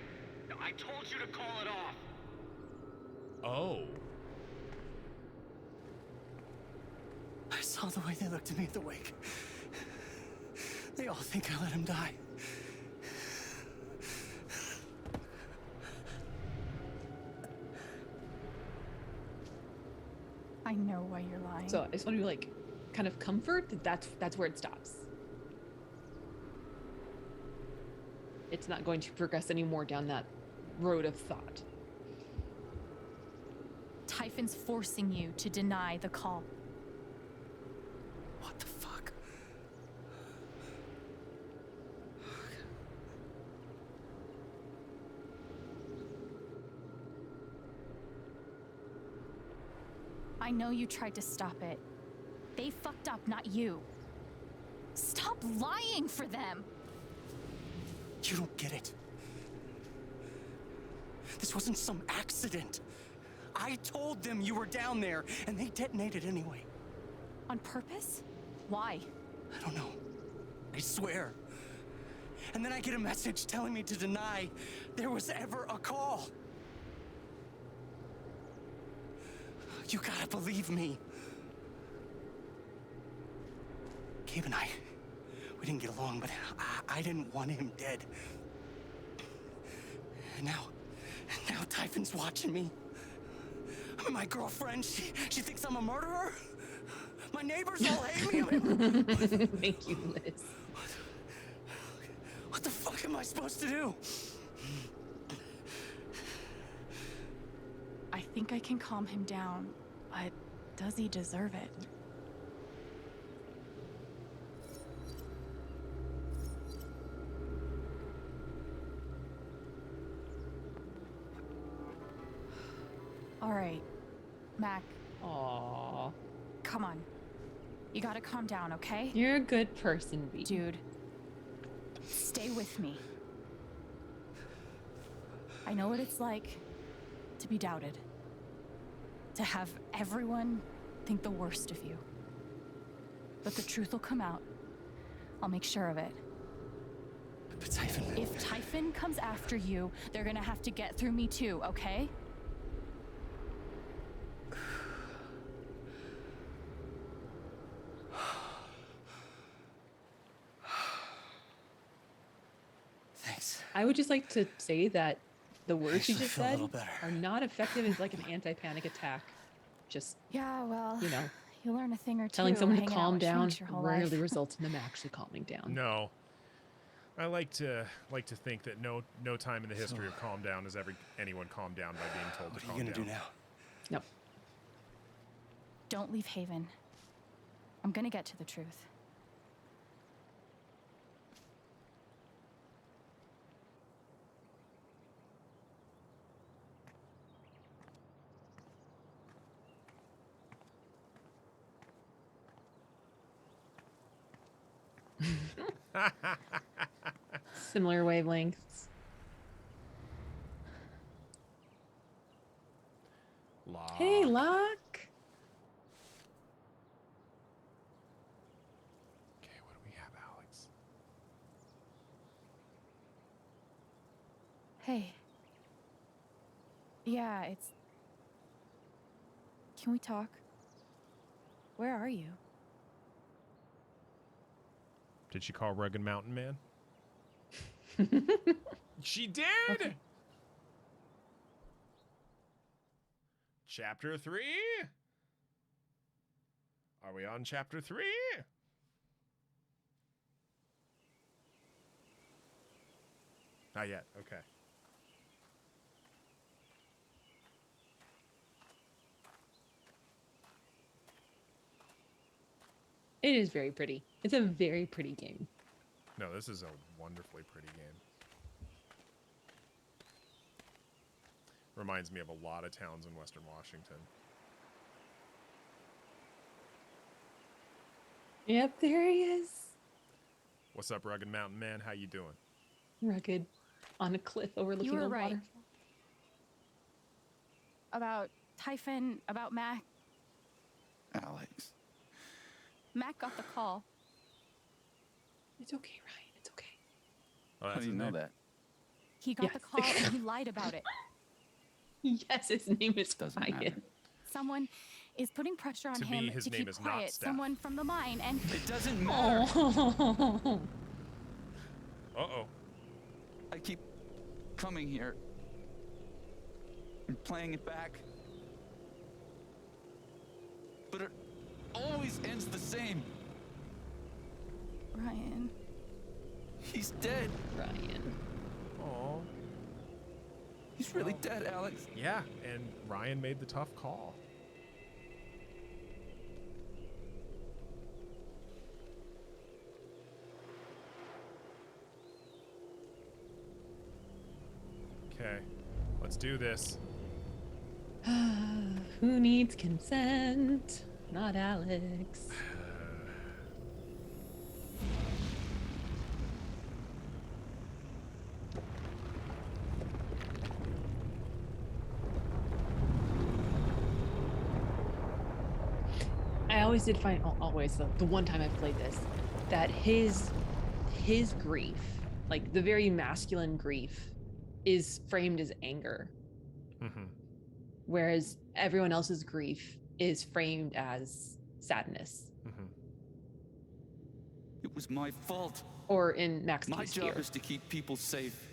I told you to call it off. Oh. I saw the way they looked at me at the wake. They all think I let him die. I know why you're lying. So I just want to like kind of comfort that that's where it stops. It's not going to progress anymore down that road of thought. Typhon's forcing you to deny the call. What the fuck? I know you tried to stop it. They fucked up, not you. Stop lying for them! You don't get it. This wasn't some accident. I told them you were down there, and they detonated anyway. On purpose? Why? I don't know. I swear. And then I get a message telling me to deny there was ever a call. You gotta believe me. Gabe and I, we didn't get along, but I didn't want him dead. And now Typhon's watching me. I mean, my girlfriend, she thinks I'm a murderer. My neighbors all hate me. Thank you, Liz. What the fuck am I supposed to do? I think I can calm him down, but does he deserve it? All right, Mac, Aww. come on. You gotta calm down, okay? You're a good person, B. Dude, stay with me. I know what it's like to be doubted. To have everyone think the worst of you. But the truth will come out. I'll make sure of it. But Typhon... If Typhon comes after you, they're gonna have to get through me too, okay? Thanks. I would just like to say that the words you Actually just feel a said little better. are not effective as like an anti-panic attack. Just, Yeah, well, you know, you learn a thing or two. telling someone to hanging out calm with down shrinks your whole rarely life. results in them actually calming down. No. I like to think that no time in the history of calm down has anyone calmed down by being told What to are calm you down. gonna do now? No. Don't leave Haven. I'm gonna get to the truth. Similar wavelengths. Lock. Hey, Locke. Okay, what do we have, Alex? Hey. Yeah, it's... Can we talk? Where are you? Did she call Rugged Mountain Man? She did! Okay. Chapter 3? Are we on chapter 3? Not yet. Okay. It is very pretty. It's a very pretty game. No, this is a wonderfully pretty game. Reminds me of a lot of towns in Western Washington. Yep, there he is. What's up, Rugged Mountain Man? How you doing? Rugged on a cliff overlooking You were a right. waterfall. About Typhon, about Mac. Alex. Mac got the call. It's okay, Ryan. It's okay. Oh, How that's do you in know there? that? He got Yes. the call and he lied about it. Yes, his name is Doesn't Ryan. matter. Someone is putting pressure on To him me, his to name keep is not quiet. Steph. Someone from the mine, and It doesn't matter. Oh. Uh-oh. I keep coming here and playing it back. But it always ends the same. Ryan. He's dead. Ryan. Oh. He's really dead, Alex. Yeah, and Ryan made the tough call. Okay, let's do this. Who needs consent? Not Alex. I always did find, always the one time I've played this, that his grief, like the very masculine grief, is framed as anger. Mm-hmm. Whereas everyone else's grief is framed as sadness. Mm-hmm. It was my fault. Or in Mac's My case, job fear. is to keep people safe.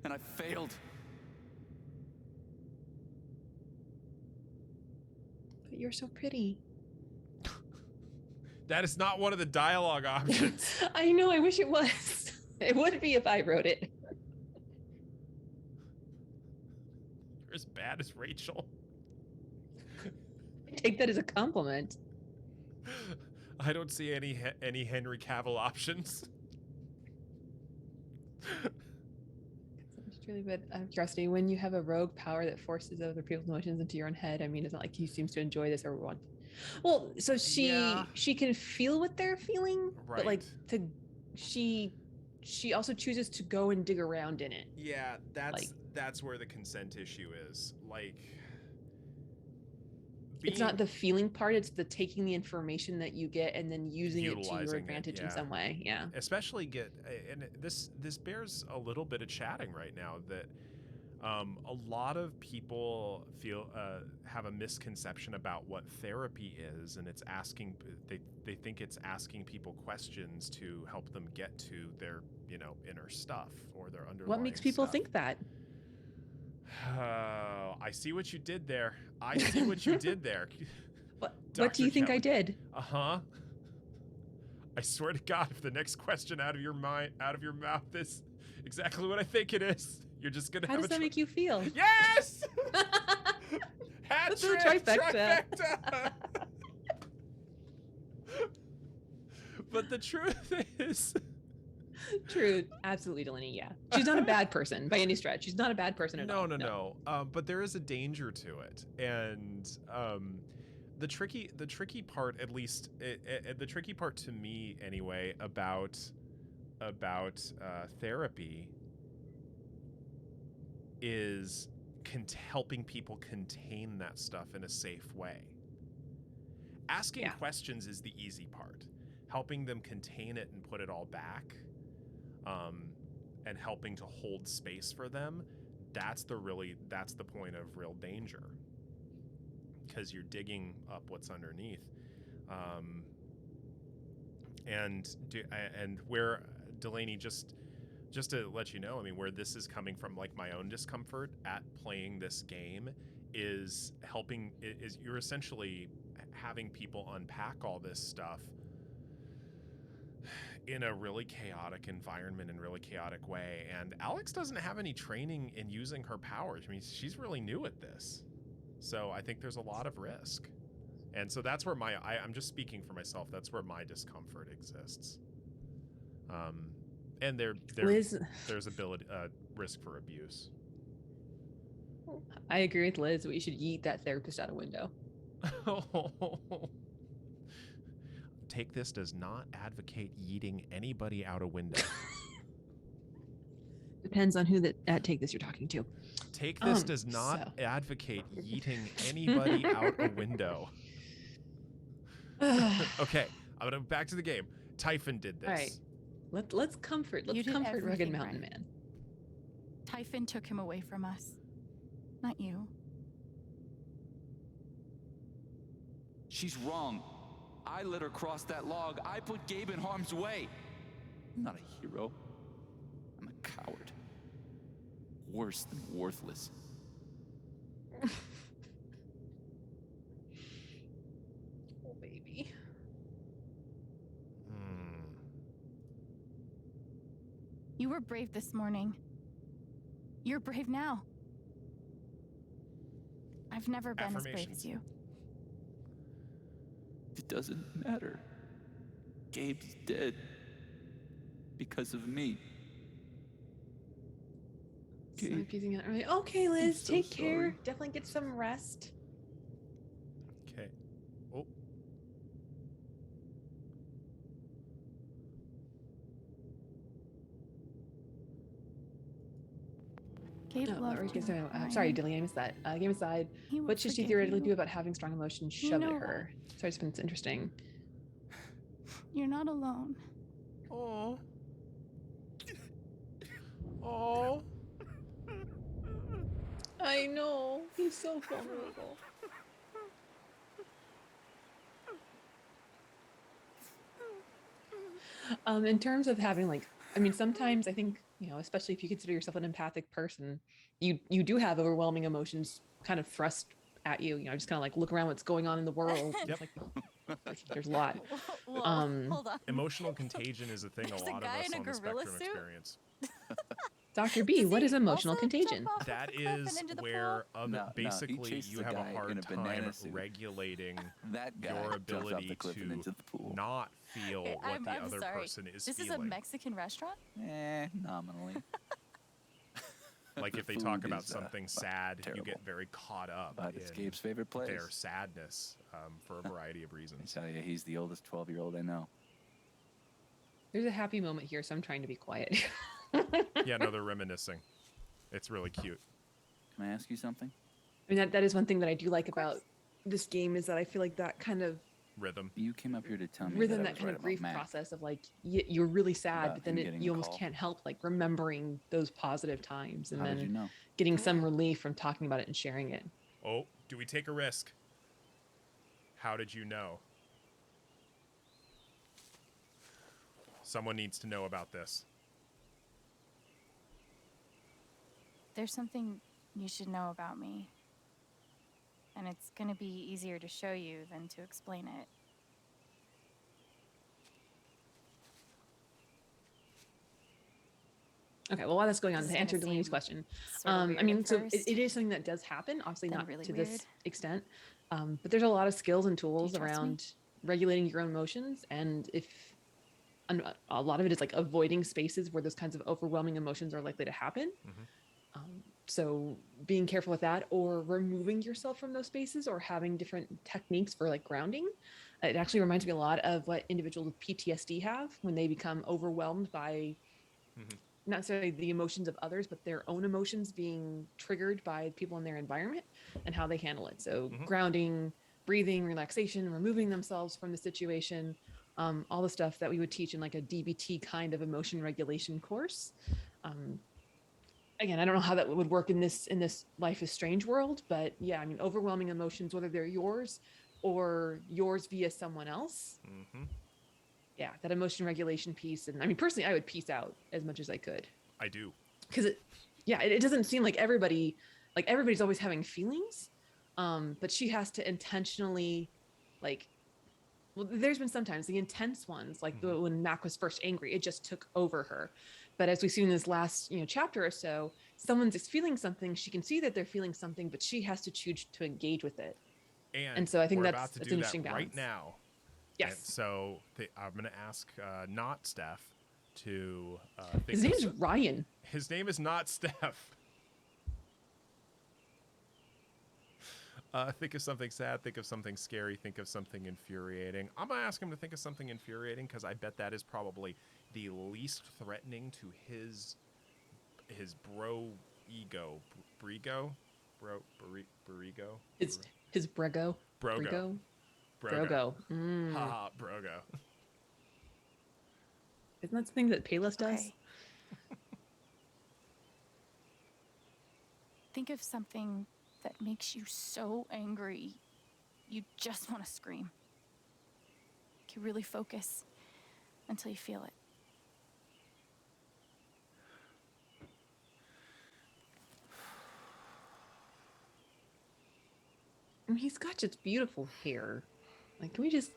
And I failed. But you're so pretty. That is not one of the dialogue options. I know, I wish it was. It would be if I wrote it. You're as bad as Rachel. I take that as a compliment. I don't see any Henry Cavill options. It's really bad. Out of curiosity, when you have a rogue power that forces other people's emotions into your own head, I mean, it's not like he seems to enjoy this or want. Well, so she can feel what they're feeling, but like she also chooses to go and dig around in it. Yeah, that's where the consent issue is. Like, it's not the feeling part, it's the taking the information that you get and then using it to your advantage in some way. Yeah. Especially and this bears a little bit of chatting right now that a lot of people have a misconception about what therapy is, and it's asking they think it's asking people questions to help them get to their inner stuff or their underlying What makes people stuff. think that? I see what you did there. I see what you did there. What do you think I did? Uh-huh. I swear to God, if the next question out of your mouth is exactly what I think it is, you're just gonna. How does that make you feel? Yes. Hat That's trick, a trifecta. But the truth is. True, absolutely, Delaney. Yeah, she's not a bad person by any stretch. She's not a bad person at all. No. But there is a danger to it, and the tricky part, at least, the tricky part to me anyway, about therapy is helping people contain that stuff in a safe way. Asking questions is the easy part. Helping them contain it and put it all back. And helping to hold space for them, that's the point of real danger, because you're digging up what's underneath. And where Delaney, just to let you know, I mean, where this is coming from, like my own discomfort at playing this game is you're essentially having people unpack all this stuff in a really chaotic environment and really chaotic way. And Alex doesn't have any training in using her powers. I mean, she's really new at this. So I think there's a lot of risk. And so that's where I'm just speaking for myself. That's where my discomfort exists. And there's risk for abuse. I agree with Liz. We should yeet that therapist out a window. Take This does not advocate yeeting anybody out a window. Depends on who Take This you're talking to. Take This does not advocate yeeting anybody out a window. Okay, I'm gonna back to the game. Typhon did this. All right, let's comfort Rugged Mountain Man. Typhon took him away from us, not you. She's wrong. I let her cross that log. I put Gabe in harm's way. I'm not a hero. I'm a coward. Worse than worthless. Oh, baby. You were brave this morning. You're brave now. I've never been as brave as you. It doesn't matter. Gabe's dead. Because of me. So confusing. Okay, Liz, take care. Definitely get some rest. Okay. Oh. Gabe loved you. Sorry, Dilly, I missed that. Game aside, what should she theoretically do about having strong emotions shoved at her? Sorry, it's interesting. You're not alone. Oh. Oh. I know. He's so vulnerable. In terms of having like, I mean, sometimes I think, you know, especially if you consider yourself an empathic person, you do have overwhelming emotions kind of thrust at you. You know, just kind of like look around what's going on in the world. Yep. Like there's a lot. Whoa, hold on. Emotional contagion is a thing There's a a lot of guy us in a on the gorilla spectrum suit? experience. Dr. B, Does what he is emotional also jump contagion? off of That a cliff and is into the where pool? No, he basically chases you a have a guy in hard a time banana suit. regulating That guy your jumps off the ability cliff and to into the pool. not feel Okay, what the I'm other sorry. person is This feeling. is a Mexican restaurant? Nominally. Like The if they talk food about is, something sad, you terrible. get very caught up But it's in Gabe's favorite place. their sadness for a variety of I reasons. tell you, he's the oldest 12-year-old I know. There's a happy moment here, so I'm trying to be quiet. Yeah, no, they're reminiscing. It's really cute. Can I ask you something? I mean, that is one thing that I do like about this game is that I feel like that kind of Rhythm. You came up here to tell me rhythm, that, I that was kind right of about grief Mac. process of like you're really sad, About but then him getting you a almost call. can't help like remembering those positive times and How then did you know? getting some relief from talking about it and sharing it. Oh, do we take a risk? How did you know? Someone needs to know about this. There's something you should know about me. And it's gonna be easier to show you than to explain it. Okay, well, while that's going on, This is to gonna answer Delaney's seem question, sort of I weird mean, at so first, it is something that does happen, obviously then not really to weird. this extent, but there's a lot of skills and tools trust me? around regulating your own emotions, and if a lot of it is like avoiding spaces where those kinds of overwhelming emotions are likely to happen. So being careful with that, or removing yourself from those spaces, or having different techniques for like grounding. It actually reminds me a lot of what individuals with PTSD have when they become overwhelmed by not necessarily the emotions of others, but their own emotions being triggered by people in their environment and how they handle it. So grounding, breathing, relaxation, removing themselves from the situation, all the stuff that we would teach in like a DBT kind of emotion regulation course. Again, I don't know how that would work in this Life is Strange world, but yeah, I mean, overwhelming emotions, whether they're yours or yours via someone else. Yeah, that emotion regulation piece. And I mean, personally, I would piece out as much as I could. I do. Because it doesn't seem like everybody's always having feelings. But she has to intentionally like, well, there's been sometimes the intense ones, like when Mac was first angry, it just took over her. But as we've seen in this last, chapter or so, someone's feeling something, she can see that they're feeling something, but she has to choose to engage with it. And so I think we're that's about to an do interesting that balance. right now. Yes. And so I'm going to ask not Steph to think His name's Ryan. His name is not Steph. Think of something sad, think of something scary, think of something infuriating. I'm going to ask him to think of something infuriating because I bet that is probably the least threatening to his bro ego. Brigo? Burigo? His Brego. Brogo. Brogo. Haha, Brogo. Isn't that something that Payless does? Okay. Think of something that makes you so angry you just want to scream. You really focus until you feel it. I mean, he's got just beautiful hair. Like, can we just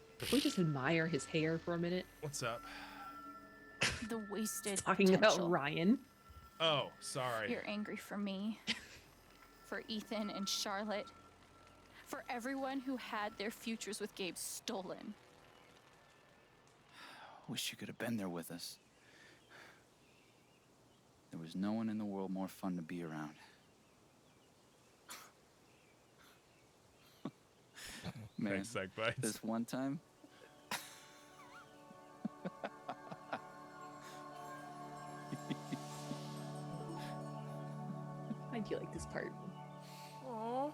admire his hair for a minute? What's up? The wasted Talking potential. about Ryan. Oh, sorry. You're angry for me, for Ethan and Charlotte, for everyone who had their futures with Gabe stolen. Wish you could have been there with us. There was no one in the world more fun to be around. Man, Thanks, Psych Bites. this one time, I do like this part. Aww.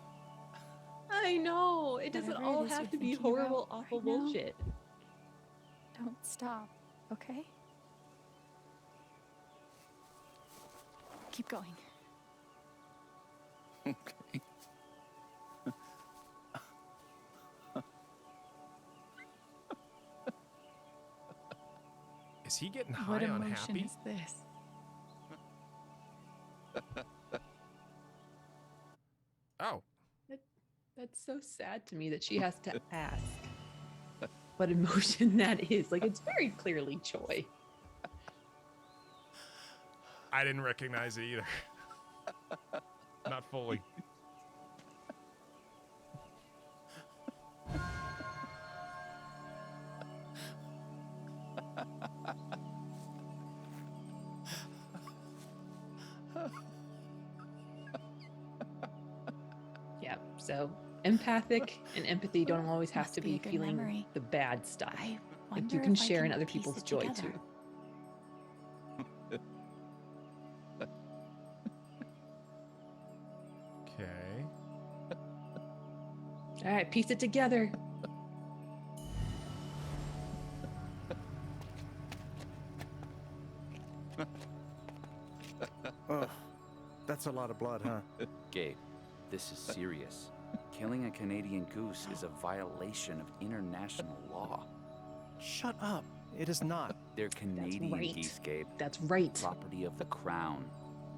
I know. It doesn't Whatever it all is have you're to be thinking horrible, about awful right now. bullshit. Don't stop, okay? Keep going. Okay. Is he getting What high on emotion happy? is this? Oh, That's so sad to me that she has to ask what emotion that is. Like, it's very clearly joy. I didn't recognize it either. Not fully. Yeah. So empathic and empathy don't always have Must to be be a good feeling memory. the bad stuff. I Like, wonder you can if I share in can other piece people's it joy together. too. Okay. All right, piece it together. Oh, that's a lot of blood, huh? Gabe, this is serious. Killing a Canadian goose is a violation of international law. Shut up. It is not. They're Canadian right. geese, Gabe. That's right. Property of the crown.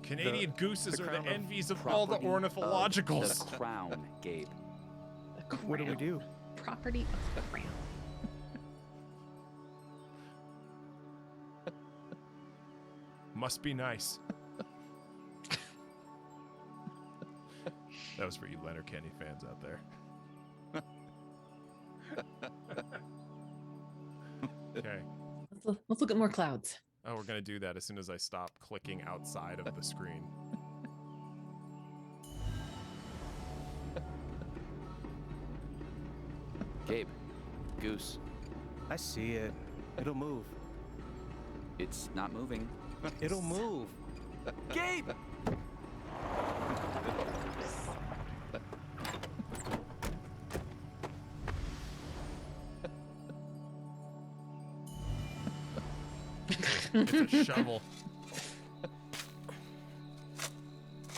Canadian gooses the are crown the of envies of all the Property of ornithologicals. The crown, Gabe. The What do we crown. do? Property of the crown. Must be nice. That was for you Letterkenny fans out there. Okay. Let's look at more clouds. Oh, we're going to do that as soon as I stop clicking outside of the screen. Gabe, goose. I see it. It'll move. It's not moving. It'll move. Gabe! It's a shovel.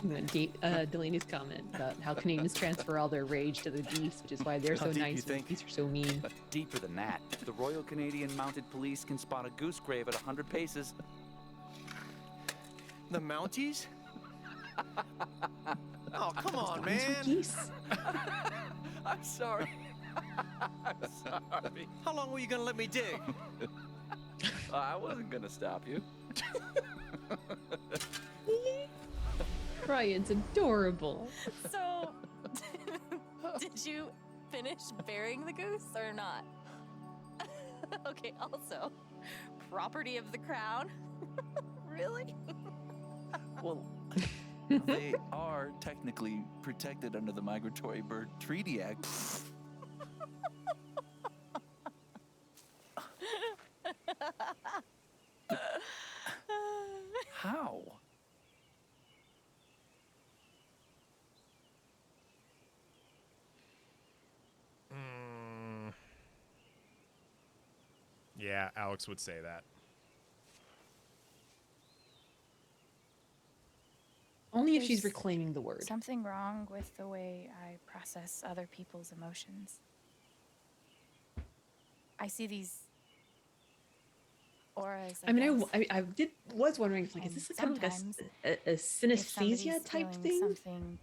I'm gonna date Delaney's comment about how Canadians transfer all their rage to the geese, which is why they're How so deep you nice and think? geese are so mean. Deeper than that. The Royal Canadian Mounted Police can spot a goose grave at 100 paces. The Mounties? Oh, come on, These are man. geese. I'm sorry. I'm sorry. How long were you gonna let me dig? I wasn't gonna stop you. Ryan's adorable. So, did you finish burying the goose or not? Okay, also, property of the crown? Really? Well, they are technically protected under the Migratory Bird Treaty Act. How? Yeah, Alex would say that. Only if she's There's reclaiming the word. Something wrong with the way I process other people's emotions. I see these auras. I mean, guess, I was wondering if, like, is and this kind of like sometimes a if somebody's synesthesia type feeling thing? Something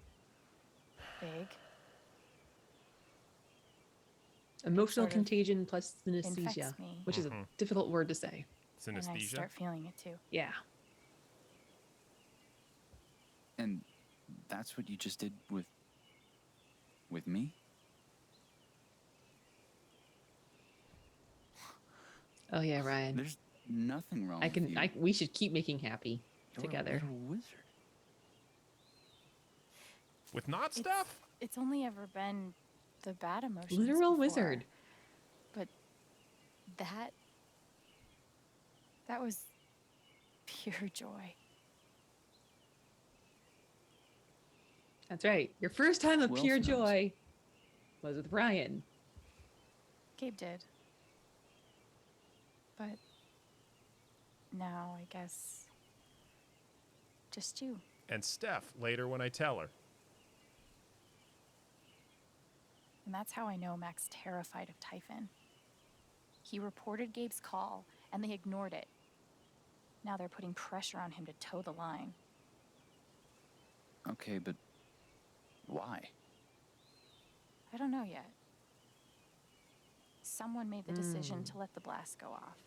big. Emotional sort of contagion plus synesthesia, infects me. which is a difficult word to say. And I Synesthesia? start feeling it too. Yeah. And that's what you just did with me? Oh yeah, Ryan. There's nothing wrong with you. We should keep making happy You're together. a little wizard. With not stuff? It's only ever been the bad emotions. Literal before. wizard. But that was pure joy. That's right. Your first time of Who pure else knows? joy was with Ryan. Gabe did. But now I guess just you. And Steph, later when I tell her. And that's how I know Mac's terrified of Typhon. He reported Gabe's call, and they ignored it. Now they're putting pressure on him to toe the line. Okay, but why? I don't know yet. Someone made the decision to let the blast go off.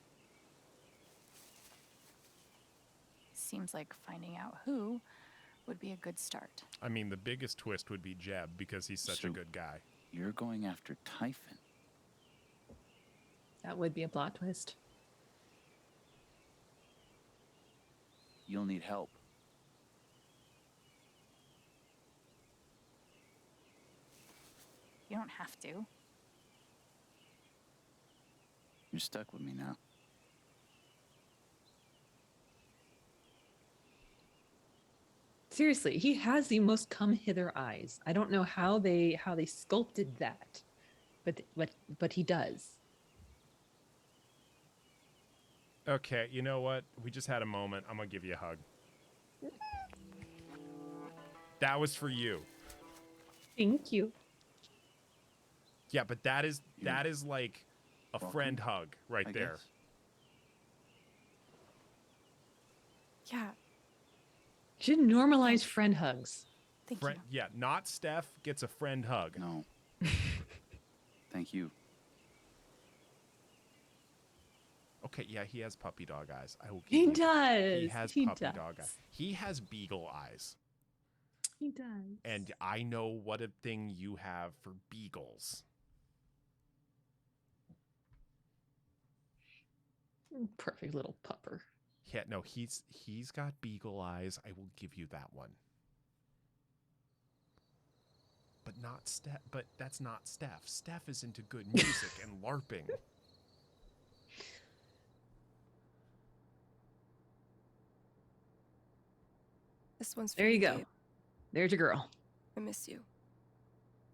Seems like finding out who would be a good start. I mean, the biggest twist would be Jeb because he's such a good guy. You're going after Typhon. That would be a plot twist. You'll need help. You don't have to. You're stuck with me now. Seriously, he has the most come hither eyes. I don't know how they sculpted that, but he does. Okay, you know what? We just had a moment. I'm gonna give you a hug. That was for you. Thank you. Yeah, but that is like a friend hug right there. Guess. Yeah. You should normalize friend hugs. Thank you. Yeah, not Steph gets a friend hug. No. Thank you. Okay, yeah, he has puppy dog eyes. I will give He you that. does. He has He puppy does. dog eyes. He has beagle eyes. He does. And I know what a thing you have for beagles. Perfect little pupper. Yeah, no, he's got beagle eyes. I will give you that one. But not Steph. But that's not Steph. Steph is into good music and LARPing. This one's for There you go. Gabe. There's your girl. I miss you.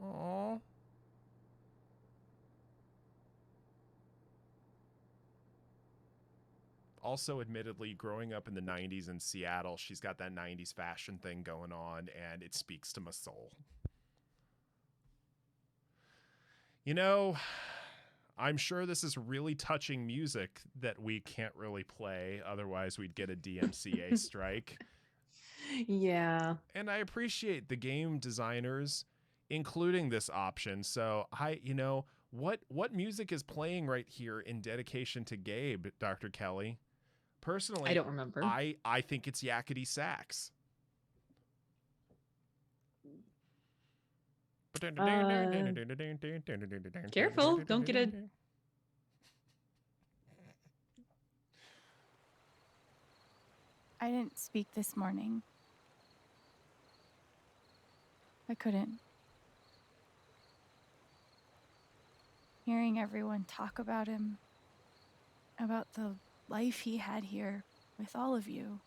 Aww. Also, admittedly, growing up in the 90s in Seattle, she's got that 90s fashion thing going on, and it speaks to my soul. You know, I'm sure this is really touching music that we can't really play, otherwise we'd get a DMCA strike. Yeah. And I appreciate the game designers including this option. So what music is playing right here in dedication to Gabe, Dr. Kelly? Personally, I don't remember. I think it's Yakety Sax. Careful, don't get a... I didn't speak this morning. I couldn't. Hearing everyone talk about him, about the life he had here with all of you,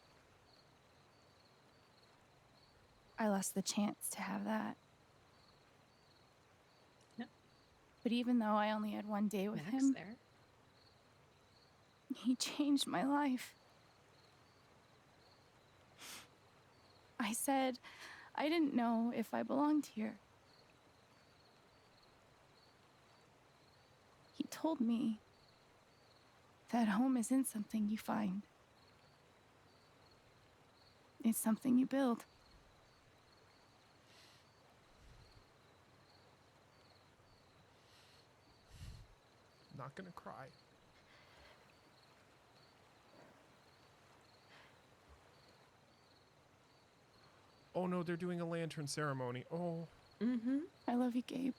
I lost the chance to have that. Yep. But even though I only had one day with him, there. he changed my life. I said I didn't know if I belonged here. He told me that home isn't something you find. It's something you build. Not gonna cry. Oh no, they're doing a lantern ceremony. Oh. Mm-hmm. I love you, Gabe.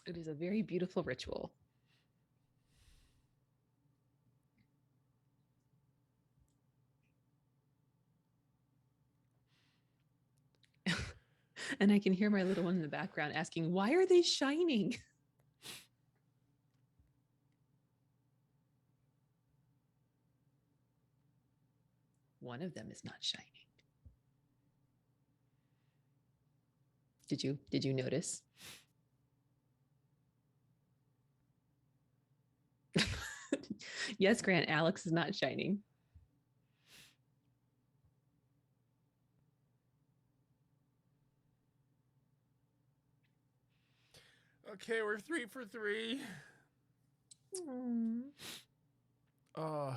It is a very beautiful ritual. And I can hear my little one in the background asking, why are they shining? One of them is not shining. Did you notice? Yes, Grant, Alex is not shining. Okay, we're 3 for 3. Uh,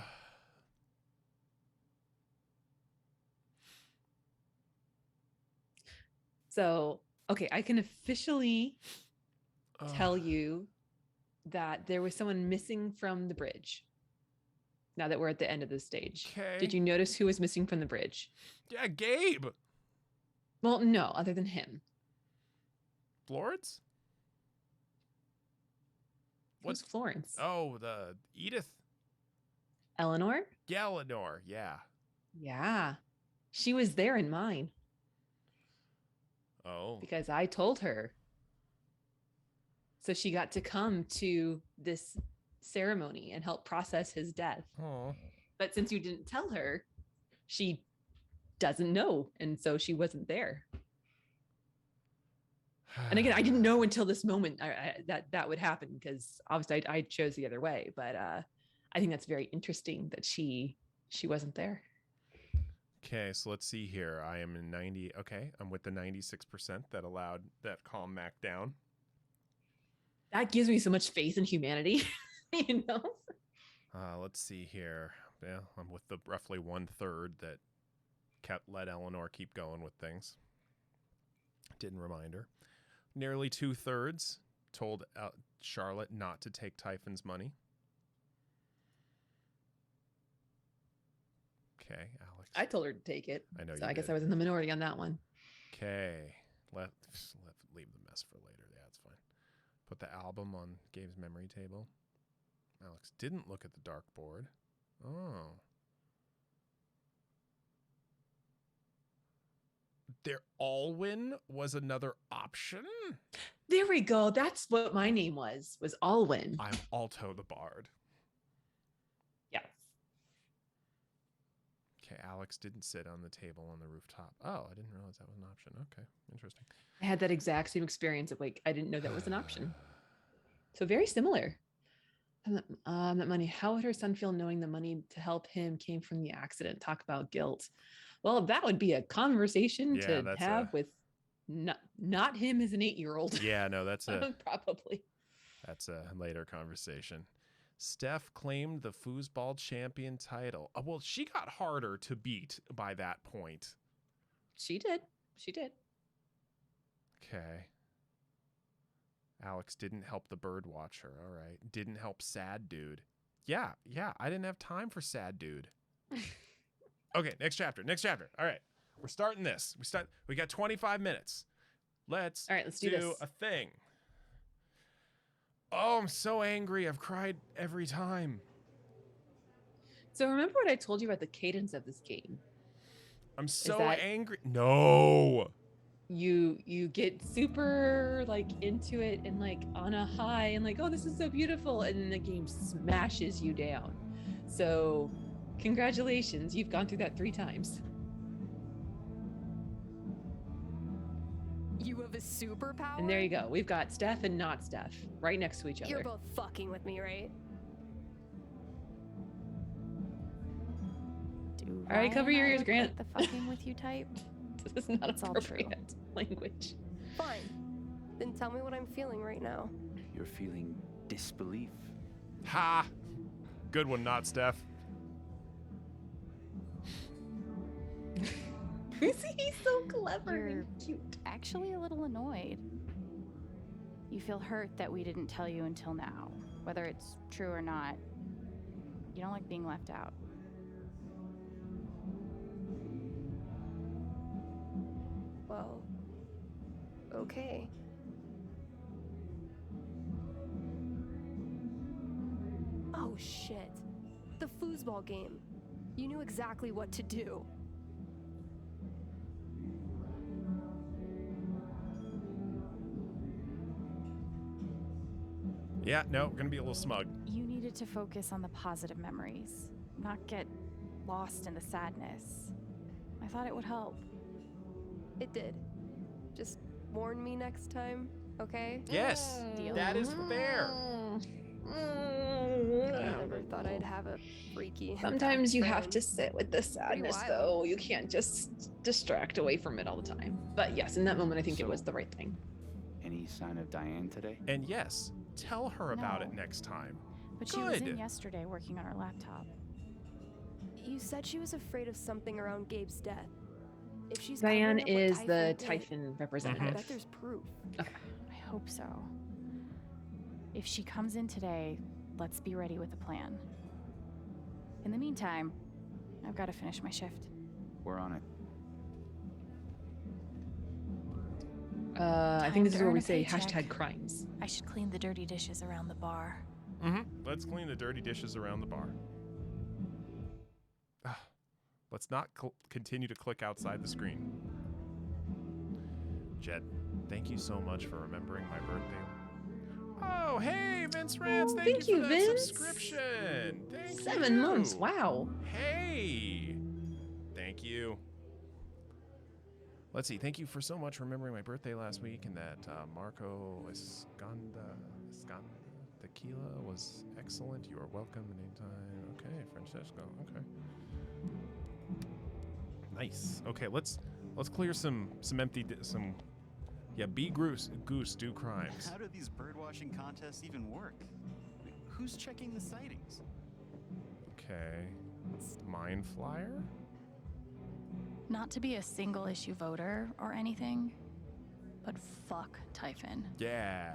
So, okay, I can officially tell you that there was someone missing from the bridge. Now that we're at the end of this stage. Okay. Did you notice who was missing from the bridge? Yeah, Gabe. Well, no, other than him. Florence? Who's Florence? Oh, the Edith. Eleanor? Yeah, Eleanor. Yeah. Yeah. She was there in mine. Oh. Because I told her. So she got to come to this ceremony and help process his death. Oh. But since you didn't tell her, she doesn't know. And so she wasn't there. And again, I didn't know until this moment that would happen, because obviously I chose the other way. But I think that's very interesting that she wasn't there. Okay, so let's see here. I am in 90. Okay, I'm with the 96% that allowed that calm Mac down. That gives me so much faith in humanity, you know? Let's see here. Yeah, I'm with the roughly 1/3 that let Eleanor keep going with things. Didn't remind her. Nearly 2/3 told Charlotte not to take Typhon's money. Okay, Alex. I told her to take it. I know so you I guess did. I was in the minority on that one. Okay, leave the mess for later. Yeah, it's fine. Put the album on Gabe's memory table. Alex didn't look at the dartboard. Oh. Their Alwyn was another option? There we go. That's what my name was Alwyn. I'm Alto the Bard. Yes. Okay, Alex didn't sit on the table on the rooftop. Oh, I didn't realize that was an option. Okay, interesting. I had that exact same experience of like, I didn't know that was an option. So very similar. That money, how would her son feel knowing the money to help him came from the accident? Talk about guilt. Well, that would be a conversation to have with not him as an 8-year-old. Yeah, no, that's probably. That's a later conversation. Steph claimed the foosball champion title. Well, she got harder to beat by that point. She did. She did. Okay. Alex didn't help the bird watcher. All right. Didn't help sad dude. Yeah. I didn't have time for sad dude. Okay, next chapter. All right. We're starting this. We got 25 minutes. Let's do this. a thing. Oh, I'm so angry. I've cried every time. So remember what I told you about the cadence of this game? I'm so angry. No. You get super like into it and like on a high and like, oh, this is so beautiful, and then the game smashes you down. So congratulations, you've gone through that 3 times. You have a superpower? And there you go. We've got Steph and not Steph right next to each other. You're both fucking with me, right? All right, cover your ears, Grant. Like the fucking with you type. This is not appropriate language. Fine. Then tell me what I'm feeling right now. You're feeling disbelief. Ha! Good one, not Steph. He's so clever You're and cute. Actually a little annoyed. You feel hurt that we didn't tell you until now. Whether it's true or not, you don't like being left out. Well, okay. Oh shit. The foosball game. You knew exactly what to do. Yeah, no, we're gonna be a little smug. You needed to focus on the positive memories, not get lost in the sadness. I thought it would help. It did. Just warn me next time, okay? Yes, Deal. that is fair. I never thought I'd have a freaky. Sometimes you have friend. to sit with the sadness, wild. though. You can't just distract away from it all the time. But yes, in that moment, I think it was the right thing. Any sign of Diane today? And yes, tell her about it No. next time. But she was in Good. yesterday working on her laptop. You said she was afraid of something around Gabe's death. If she's Diane covering up what is the did, Typhon I representative. bet there's proof. I hope so. If she comes in today, let's be ready with a plan. In the meantime, I've got to finish my shift. We're on it. I Time think this to is where earn we a say paycheck. #crimes. I should clean the dirty dishes around the bar. Let's clean the dirty dishes around the bar. Let's not continue to click outside the screen. Jed, thank you so much for remembering my birthday. Oh, hey, Vince Rance, thank you for that Vince. subscription. Thank 7 you. months, wow. Hey, thank you. Let's see. Thank you for so much remembering my birthday last week, and that Marco Escanda Tequila was excellent. You are welcome anytime. Okay, Francesco. Okay. Nice. Okay, let's clear some empty beat goose do crimes. How do these birdwatching contests even work? Who's checking the sightings? Okay. Mind flyer? Not to be a single issue voter or anything, but fuck Typhon. Yeah.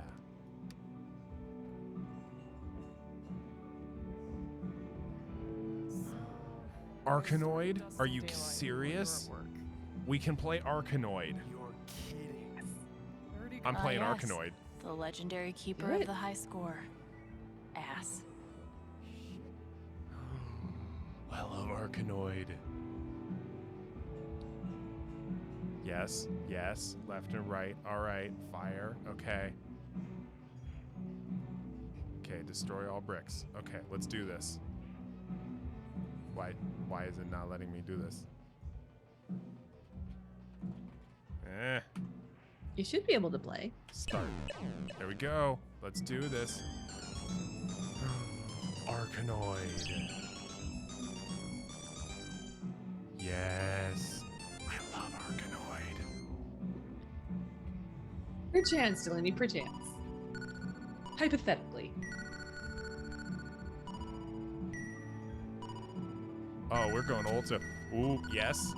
Arkanoid? Are you serious? We can play Arkanoid. You're kidding. I'm playing yes. Arkanoid. The legendary keeper Good. of the high score. Ass. I love Arkanoid. Yes, yes, left and right. All right, fire. Okay. Okay, destroy all bricks. Okay, let's do this. Why is it not letting me do this? You should be able to play. Start. There we go. Let's do this. Arkanoid. Yes. I love Arkanoid. Perchance, Delaney, perchance. Hypothetically. Oh, we're going old so. Ooh, yes.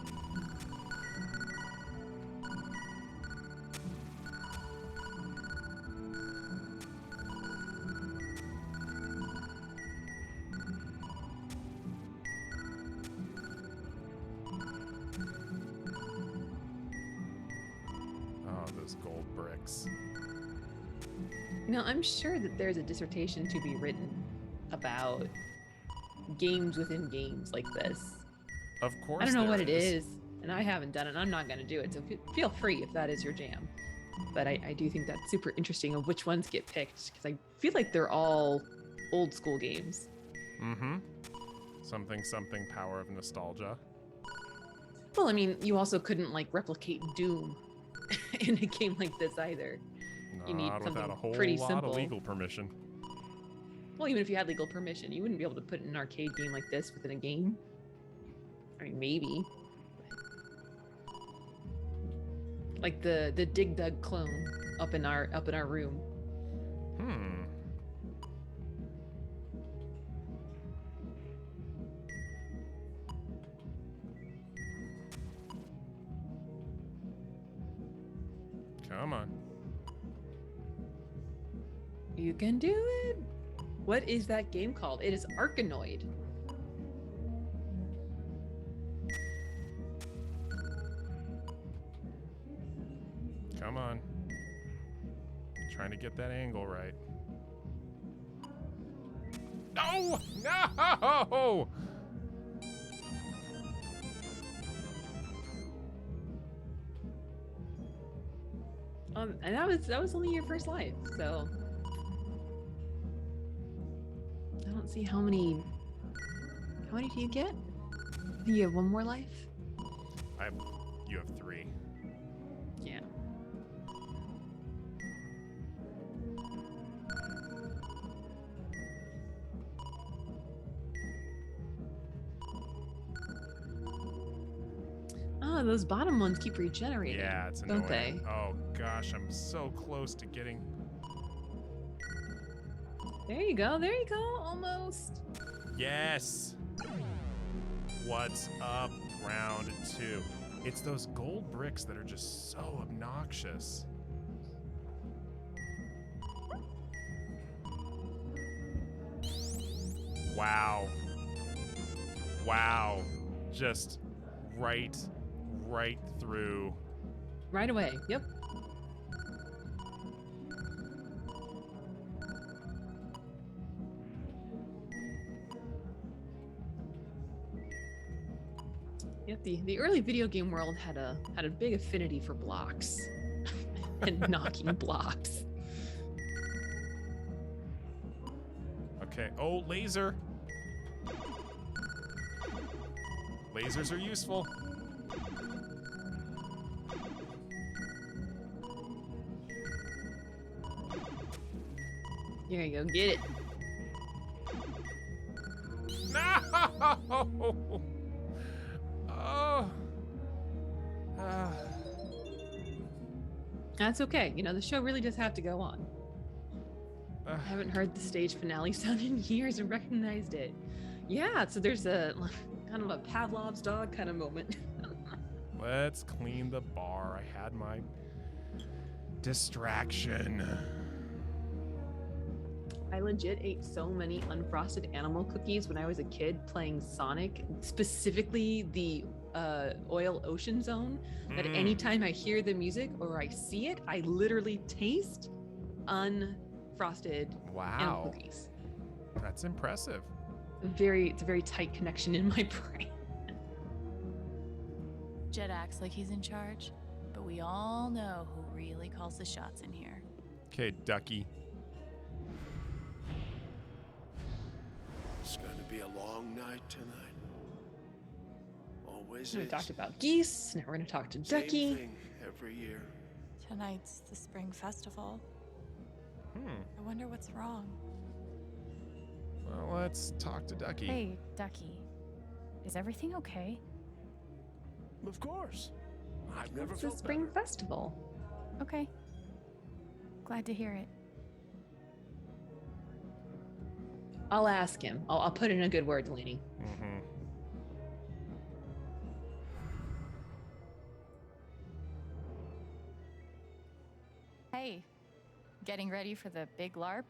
Oh, those gold bricks. You know, I'm sure that there's a dissertation to be written about games within games like this. Of course. I don't know there what it is, and I haven't done it, and I'm not going to do it, so feel free if that is your jam. But I do think that's super interesting of which ones get picked, because I feel like they're all old school games. Mm-hmm. Something power of nostalgia. Well, I mean, you also couldn't, like, replicate Doom in a game like this either. You need Not without something a whole pretty lot simple. of legal permission. Well, even if you had legal permission, you wouldn't be able to put an arcade game like this within a game. I mean, maybe. Like the Dig Dug clone up in our room. Hmm. Come on. You can do it. What is that game called? It is Arkanoid. Come on. Trying to get that angle right. No! No! And that was only your first life, so I don't see how many do you get? I think you have one more life? You have 3. Yeah. Oh, those bottom ones keep regenerating. Yeah, it's annoying. Don't they? Oh gosh, I'm so close to getting. There you go. There you go. Almost. Yes. What's up, round 2? It's those gold bricks that are just so obnoxious. Wow. Wow. Just right through. Right away. Yep. Yep. The early video game world had a big affinity for blocks and knocking blocks. Okay. Oh, laser. Lasers are useful. There you go. Get it. No! Oh. That's okay. You know, the show really does have to go on. I haven't heard the stage finale sound in years and recognized it. Yeah, so there's a kind of a Pavlov's dog kind of moment. Let's clean the bar. I had my distraction. I legit ate so many unfrosted animal cookies when I was a kid playing Sonic, specifically the Oil Ocean Zone, that anytime I hear the music or I see it, I literally taste unfrosted animal cookies. That's impressive. It's a very tight connection in my brain. Jed acts like he's in charge, but we all know who really calls the shots in here. Okay, Ducky. It's going to be a long night tonight. Always We is. talked about geese. Now we're going to talk to Same Ducky. thing every year. Tonight's the spring festival. I wonder what's wrong. Well, let's talk to Ducky. Hey, Ducky. Is everything okay? Of course. I've never It's the felt spring better. festival. Okay. Glad to hear it. I'll ask him. I'll put in a good word, Delaney. Mm-hmm. Hey, getting ready for the big LARP?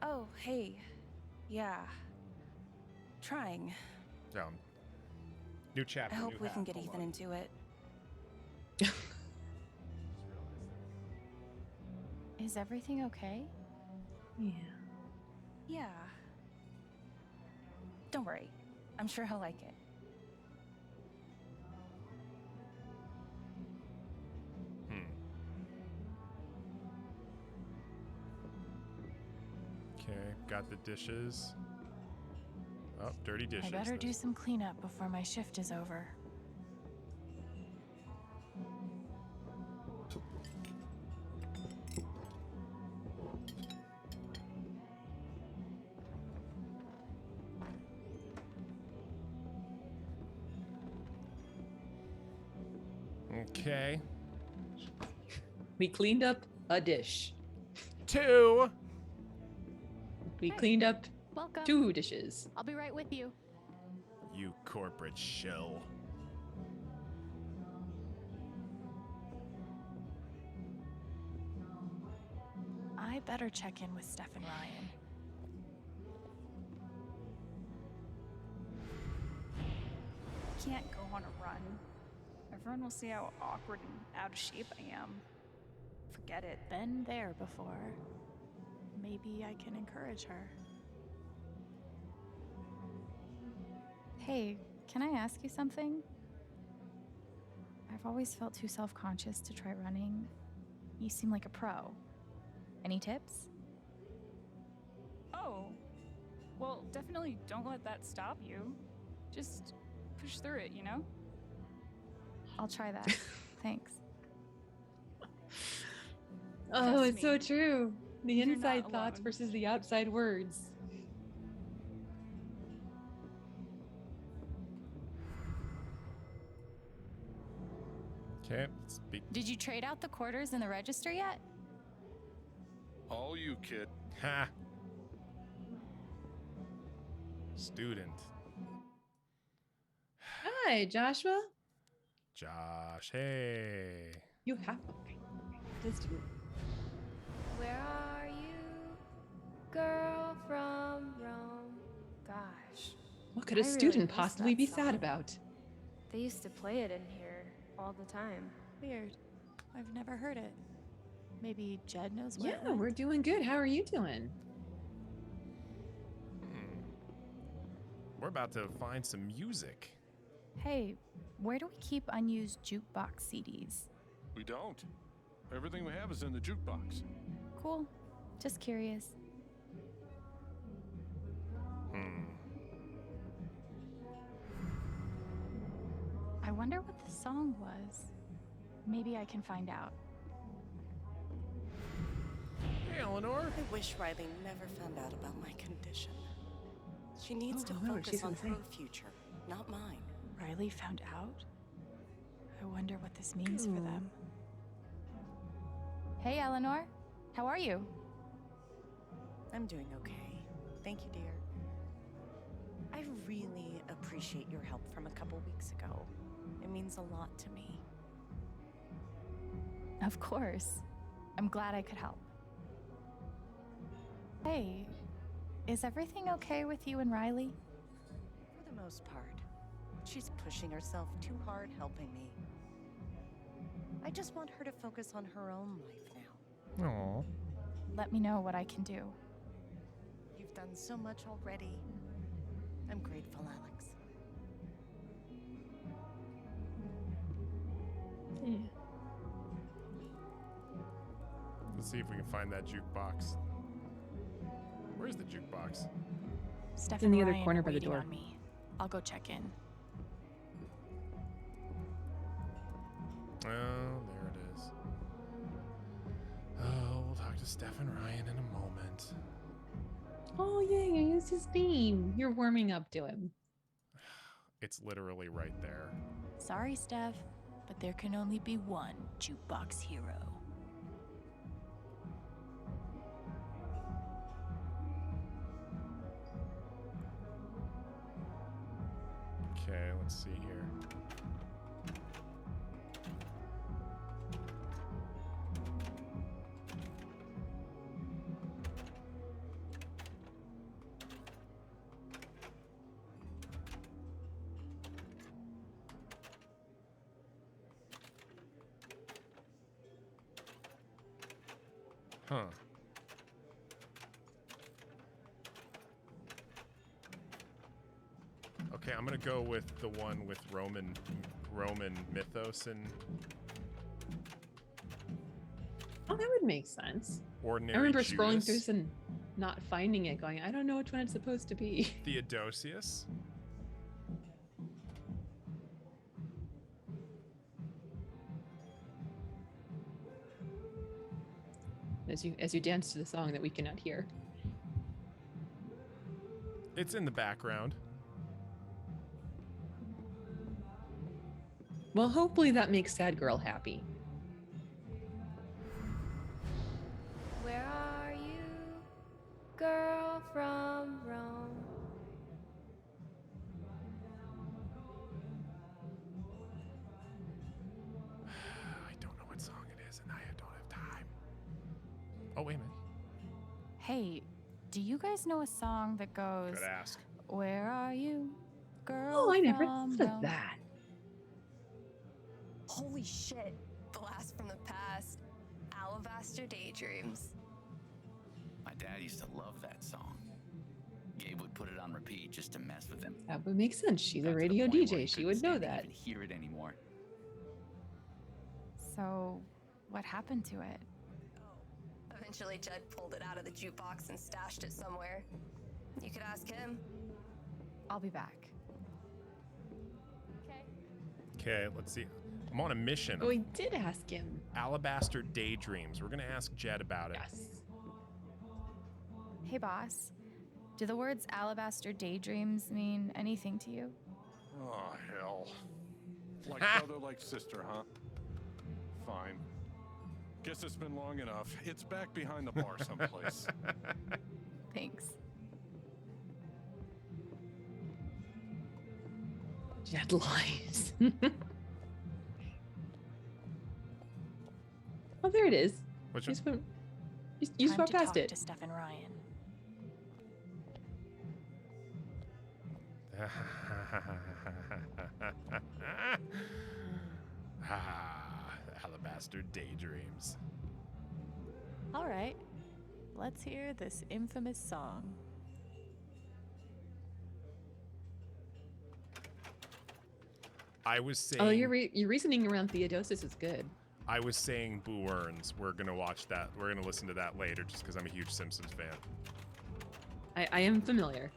Oh, hey. Yeah. Trying. New chapter. I hope new we can hat. get Hold Ethan on. into it. Is everything okay? Yeah. Yeah. Don't worry. I'm sure he'll like it. Okay, got the dishes. Oh, dirty dishes. I better do some cleanup before my shift is over. Okay. We cleaned up a dish. 2. We cleaned up Welcome. 2 dishes. I'll be right with you. You corporate shill. I better check in with Steph and Ryan. Can't go on a run. Everyone will see how awkward and out of shape I am. Forget it. Been there before. Maybe I can encourage her. Hey, can I ask you something? I've always felt too self-conscious to try running. You seem like a pro. Any tips? Oh. Well, definitely don't let that stop you. Just push through it, you know? I'll try that. Thanks. Oh, Trust it's so me. true. The You're not inside thoughts alone. versus the outside words. Okay, speak. Did you trade out the quarters in the register yet? All you, kid. Ha! Student. Hi, Joshua. Josh, hey. You have this student. Where are you, girl from Rome? Gosh. What could a I really student miss possibly that be sad song. about? They used to play it in here all the time. Weird. I've never heard it. Maybe Jed knows where it Yeah, went? we're doing good. How are you doing? We're about to find some music. Hey, where do we keep unused jukebox CDs? We don't. Everything we have is in the jukebox. Cool. Just curious. I wonder what the song was. Maybe I can find out. Hey, Eleanor. I wish Riley never found out about my condition. She needs to remember, focus she's on gonna her say. future, not mine. Riley found out? I wonder what this means for them. Hey, Eleanor. How are you? I'm doing okay. Thank you, dear. I really appreciate your help from a couple weeks ago. It means a lot to me. Of course. I'm glad I could help. Hey, is everything okay with you and Riley? For the most part. She's pushing herself too hard helping me. I just want her to focus on her own life now. Aw. Let me know what I can do. You've done so much already. I'm grateful, Alex. Yeah. Let's see if we can find that jukebox. Where's the jukebox? Steph in the and other Ryan corner are by the waiting door. on me. I'll go check in. Oh, there it is. Oh, we'll talk to Steph and Ryan in a moment. Oh, yeah, you used his name. You're warming up to him. It's literally right there. Sorry, Steph, but there can only be one jukebox hero. Okay, let's see here. Huh. Okay, I'm gonna go with the one with Roman mythos and Oh, that would make sense. ordinary. I remember Judas. scrolling through this and not finding it, going, I don't know which one it's supposed to be. Theodosius. As you dance to the song that we cannot hear. It's in the background. Well, hopefully that makes Sad Girl happy. Where are you, girl from Rome? I don't know what song it is, and I don't have time. Oh, wait a minute. Hey, do you guys know a song that goes, Good ask. Where are you, girl Oh, I never from thought of Rome?" that. Holy shit. Blast from the past. Alabaster Daydreams. My dad used to love that song. Gabe would put it on repeat just to mess with him. That would make sense. She's a Got to the radio point where DJ. he She couldn't would know stand to that. even hear it anymore. So, what happened to it? Eventually, Jed pulled it out of the jukebox and stashed it somewhere. You could ask him. I'll be back. Okay, let's see. I'm on a mission. Oh, we did ask him. Alabaster Daydreams. We're gonna ask Jed about it. Yes. Hey, boss. Do the words alabaster daydreams mean anything to you? Oh, hell. Like brother, like sister, huh? fine. Guess it's been long enough. It's back behind the bar someplace. Thanks. Jet lies. Oh, there it is. Which You one? swim- you Time swept to past talk it. to Steph and Ryan. Alabaster daydreams. All right, let's hear this infamous song. I was saying. Oh, your reasoning around Theodosis is good. I was saying Boo Earns. We're gonna watch that. We're gonna listen to that later, just because I'm a huge Simpsons fan. I am familiar.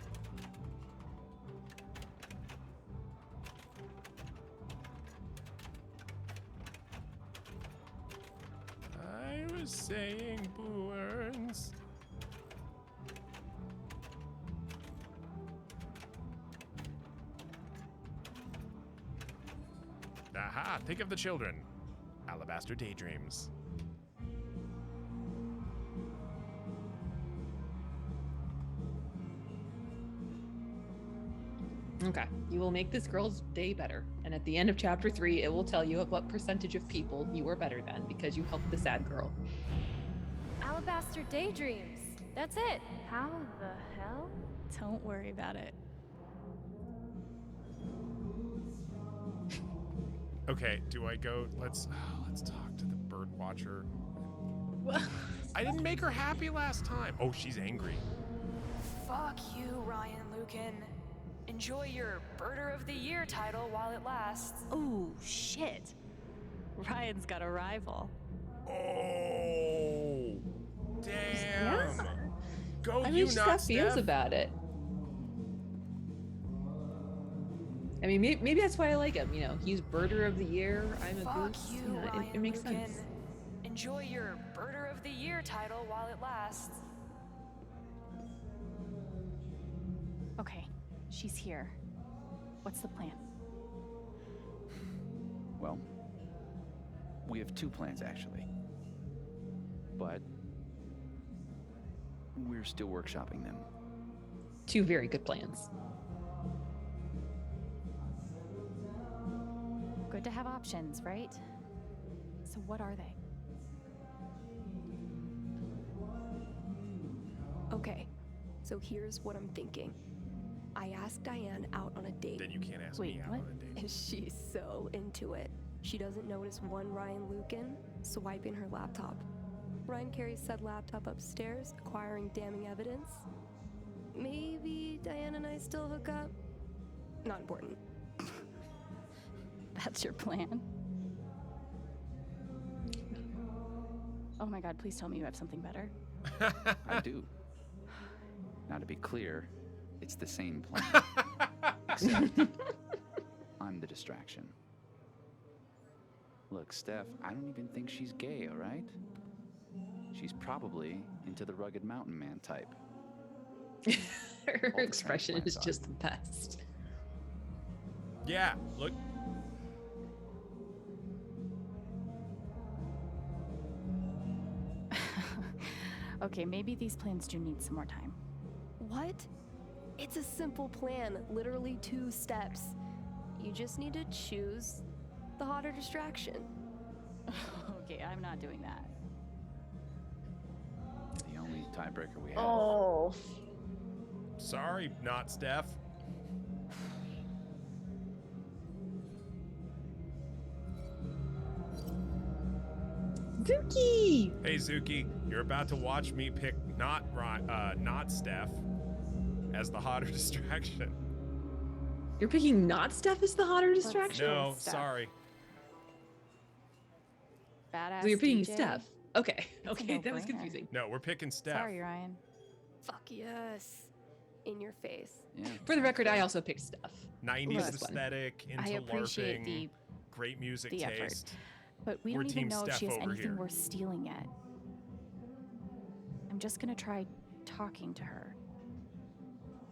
I was saying Boo Earns. Aha! Think of the children. Alabaster daydreams. Okay. You will make this girl's day better. And at the end of chapter 3, it will tell you of what percentage of people you were better than because you helped the sad girl. Alabaster daydreams. That's it. How the hell? Don't worry about it. Okay, do I go? Let's talk to the bird watcher. I didn't make her happy last time. Oh, she's angry. Fuck you, Ryan Lucan. Enjoy your Birder of the Year title while it lasts. Oh, shit. Ryan's got a rival. Oh, damn. Yeah. Go, I you mean, she's not got feels Steph. about it. I mean, maybe that's why I like him. You know, he's Birder of the Year. I'm a Fuck goose. you, You know, Ryan it makes Lucan. sense. Enjoy your Birder of the Year title while it lasts. Okay, she's here. What's the plan? Well, we have two plans actually. But we're still workshopping them. Two very good plans. Good to have options, right? So what are they? Okay, so here's what I'm thinking. I asked Diane out on a date. Then you can't ask Wait, me out what? on a date. And she's so into it. She doesn't notice one Ryan Lucan swiping her laptop. Ryan carries said laptop upstairs, acquiring damning evidence. Maybe Diane and I still hook up? Not important. That's your plan? Oh my god, please tell me you have something better. I do. Now to be clear, it's the same plan. Except I'm the distraction. Look, Steph, I don't even think she's gay, all right? She's probably into the rugged mountain man type. Her All the expression is transplants are. just the best. Yeah, look. Okay, maybe these plans do need some more time. What? It's a simple plan, literally 2 steps. You just need to choose the hotter distraction. Okay, I'm not doing that. The only tiebreaker we have. Oh. Sorry, not Steph. Zuki! Hey Zuki, you're about to watch me pick not Steph as the hotter distraction. You're picking not Steph as the hotter distraction? No, Steph. sorry. Badass So you're picking DJ? Steph. Okay. It's a Okay, that was no-brainer. confusing. No, we're picking Steph. Sorry, Ryan. Fuck yes. In your face. Yeah. For the record, I also picked Steph. 90s Last one. aesthetic, into I appreciate LARPing, great music the effort. taste. But we We're don't even Team know if she Steph has over anything here. worth stealing yet. I'm just gonna try talking to her.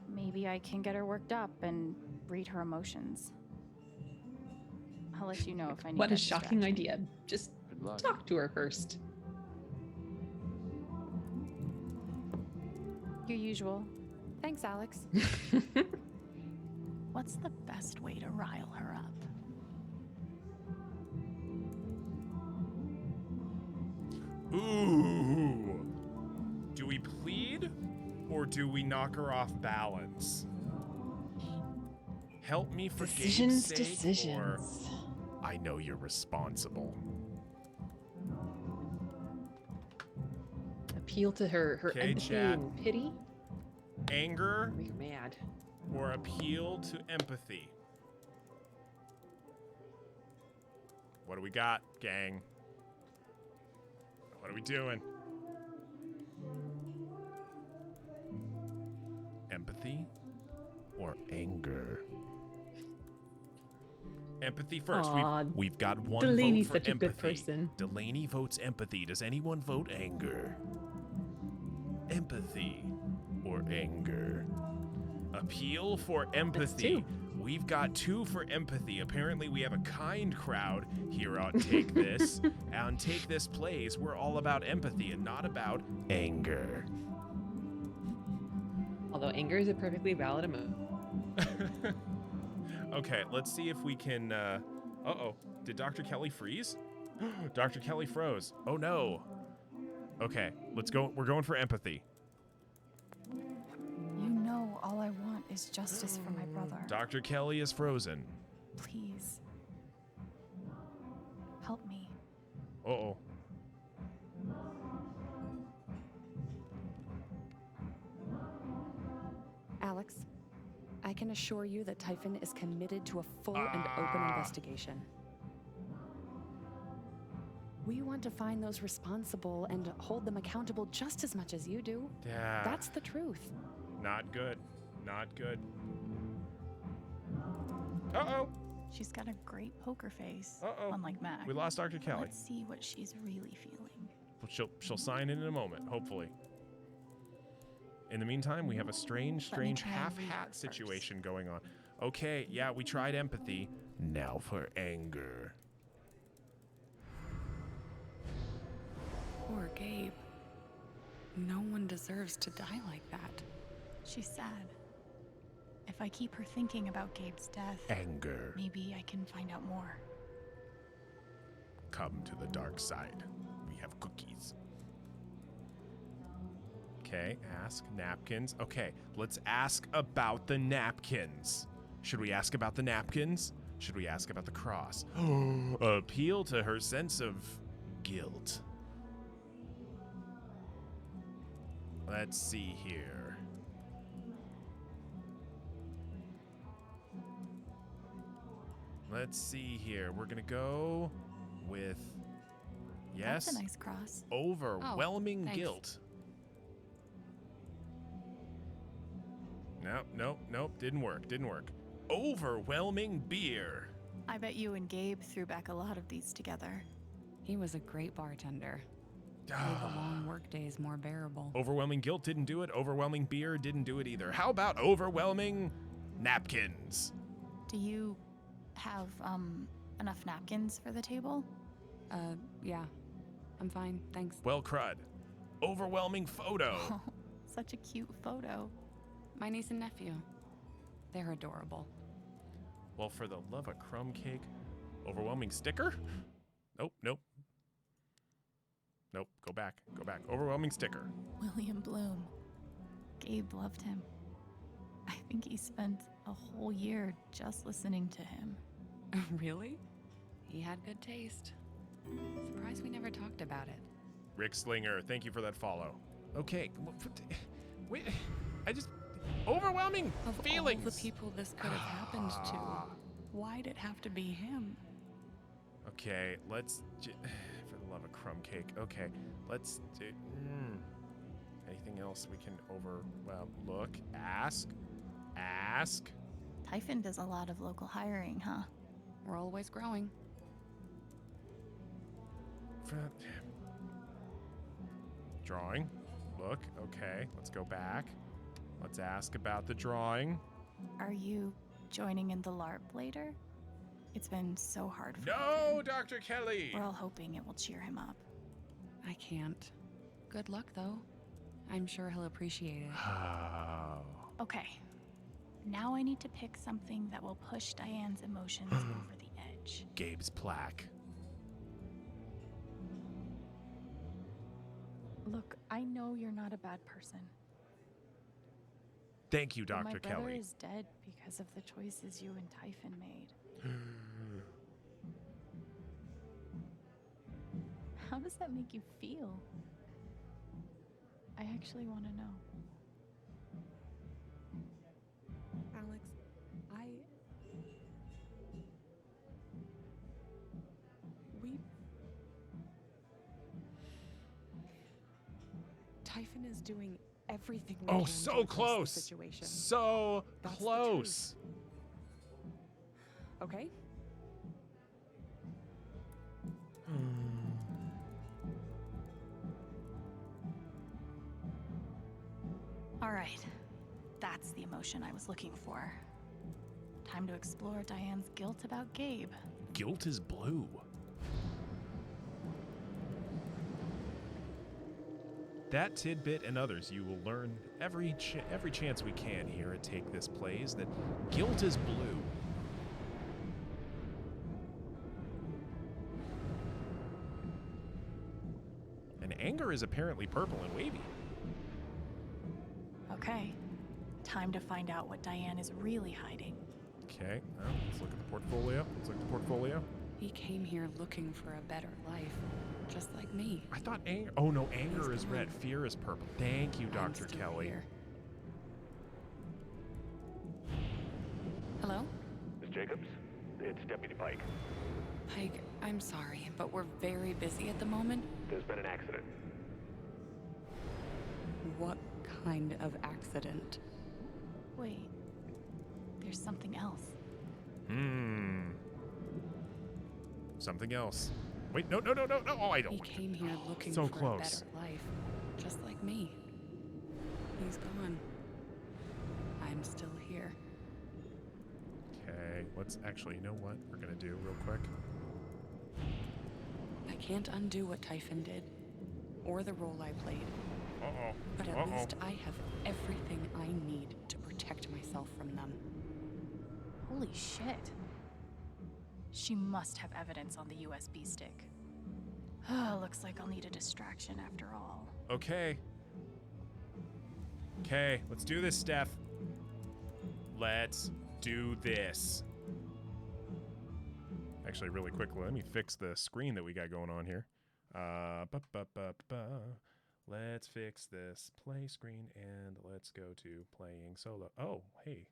Maybe I can get her worked up and read her emotions. I'll let you know if I need What a that shocking distraction. idea. Just For Good luck. Talk to her first. Your usual. Thanks, Alex. What's the best way to rile her up? Ooh. Do we plead or do we knock her off balance? Help me for Decisions, Gabe's sake, or decisions. I know you're responsible. Appeal to her Okay, empathy chat. and pity. Anger Make her mad. or appeal to empathy? What do we got, gang? What are we doing? Empathy or anger? Empathy first. Aw, We've got one Delaney's vote for such a empathy. good person. Delaney votes empathy. Does anyone vote anger? Empathy or anger? Appeal for empathy. We've got 2 for empathy. Apparently, we have a kind crowd here on Take This. On Take This Plays, we're all about empathy and not about anger. Although anger is a perfectly valid emotion. Okay, let's see if we can. Uh-oh. Did Dr. Kelly freeze? Dr. Kelly froze. Oh no. Okay, let's go. We're going for empathy. You know all I want is justice for my brother. Dr. Kelly is frozen. Please. Help me. Uh-oh. Alex, I can assure you that Typhon is committed to a full and open investigation. We want to find those responsible and hold them accountable just as much as you do. Yeah. That's the truth. Not good. Not good. Uh-oh. She's got a great poker face. Uh-oh. Unlike Mac. We lost Dr. Kelly. Let's see what she's really feeling. She'll sign in a moment, hopefully. In the meantime, we have a strange Let me try and half-hat read her situation going on. Okay, yeah, we tried empathy. Now for anger. Poor Gabe. No one deserves to die like that. She's sad. If I keep her thinking about Gabe's death, Anger. maybe I can find out more. Come to the dark side. We have cookies. Okay, ask napkins. Okay, let's ask about the napkins. Should we ask about the napkins? Should we ask about the cross? Appeal to her sense of guilt. Let's see here. Let's see here. We're gonna go with yes. That's a nice cross. Overwhelming thanks. guilt. Nope. Didn't work. Overwhelming beer. I bet you and Gabe threw back a lot of these together. He was a great bartender. Made the long work days more bearable. Overwhelming guilt didn't do it. Overwhelming beer didn't do it either. How about overwhelming napkins? Do you have enough napkins for the table? Yeah. I'm fine, thanks. Well, crud. Overwhelming photo. Oh, such a cute photo. My niece and nephew. They're adorable. Well, for the love of crumb cake, overwhelming sticker? Nope. Go back. Overwhelming sticker. William Bloom. Gabe loved him. I think he spent a whole year just listening to him. Really? He had good taste. Surprised we never talked about it. Rick Slinger, thank you for that follow. Okay, wait, overwhelming Of feelings. all the people this could have happened to, why'd it have to be him? Okay, for the love of crumb cake. Okay, let's do. Anything else we can look? Ask. Typhon does a lot of local hiring, huh? We're always growing. Drawing. Look. Okay, let's go back. Let's ask about the drawing. Are you joining in the LARP later? It's been so hard for No, Ethan. Dr. Kelly! We're all hoping it will cheer him up. I can't. Good luck, though. I'm sure he'll appreciate it. Oh. Okay. Now I need to pick something that will push Diane's emotions over the edge. Gabe's plaque. Look, I know you're not a bad person. Thank you, But Dr. my brother Kelly. is dead because of the choices you and Typhon made. How does that make you feel? I actually want to know. Alex, Typhon is doing everything we Oh, can so to address the close. situation. So That's the close. Okay? All right. That's the emotion I was looking for. Time to explore Diane's guilt about Gabe. Guilt is blue. That tidbit and others you will learn every chance we can here at Take This Plays that guilt is blue. And anger is apparently purple and wavy. Okay. Time to find out what Diane is really hiding. Okay, well, let's look at the portfolio. Let's look at the portfolio. He came here looking for a better life, just like me. I thought anger. Oh no, anger He's is red. gone. Fear is purple. Thank you, I'm Dr. still Kelly. here. Hello? Miss Jacobs, it's Deputy Pike. Pike, I'm sorry, but we're very busy at the moment. There's been an accident. What kind of accident? Wait. There's something else. Something else. Wait, no. Oh, I don't He want came here looking so for close. a better life, just like me. He's gone. I'm still here. Okay, let's actually, you know what we're gonna do real quick? I can't undo what Typhon did, or the role I played. Uh-oh. But at least I have everything I need to protect myself from them. Holy shit. She must have evidence on the USB stick. Looks like I'll need a distraction after all. Okay. Okay, let's do this, Steph. Let's do this. Actually, really quickly, let me fix the screen that we got going on here. Let's fix this play screen and let's go to playing solo. Oh, hey.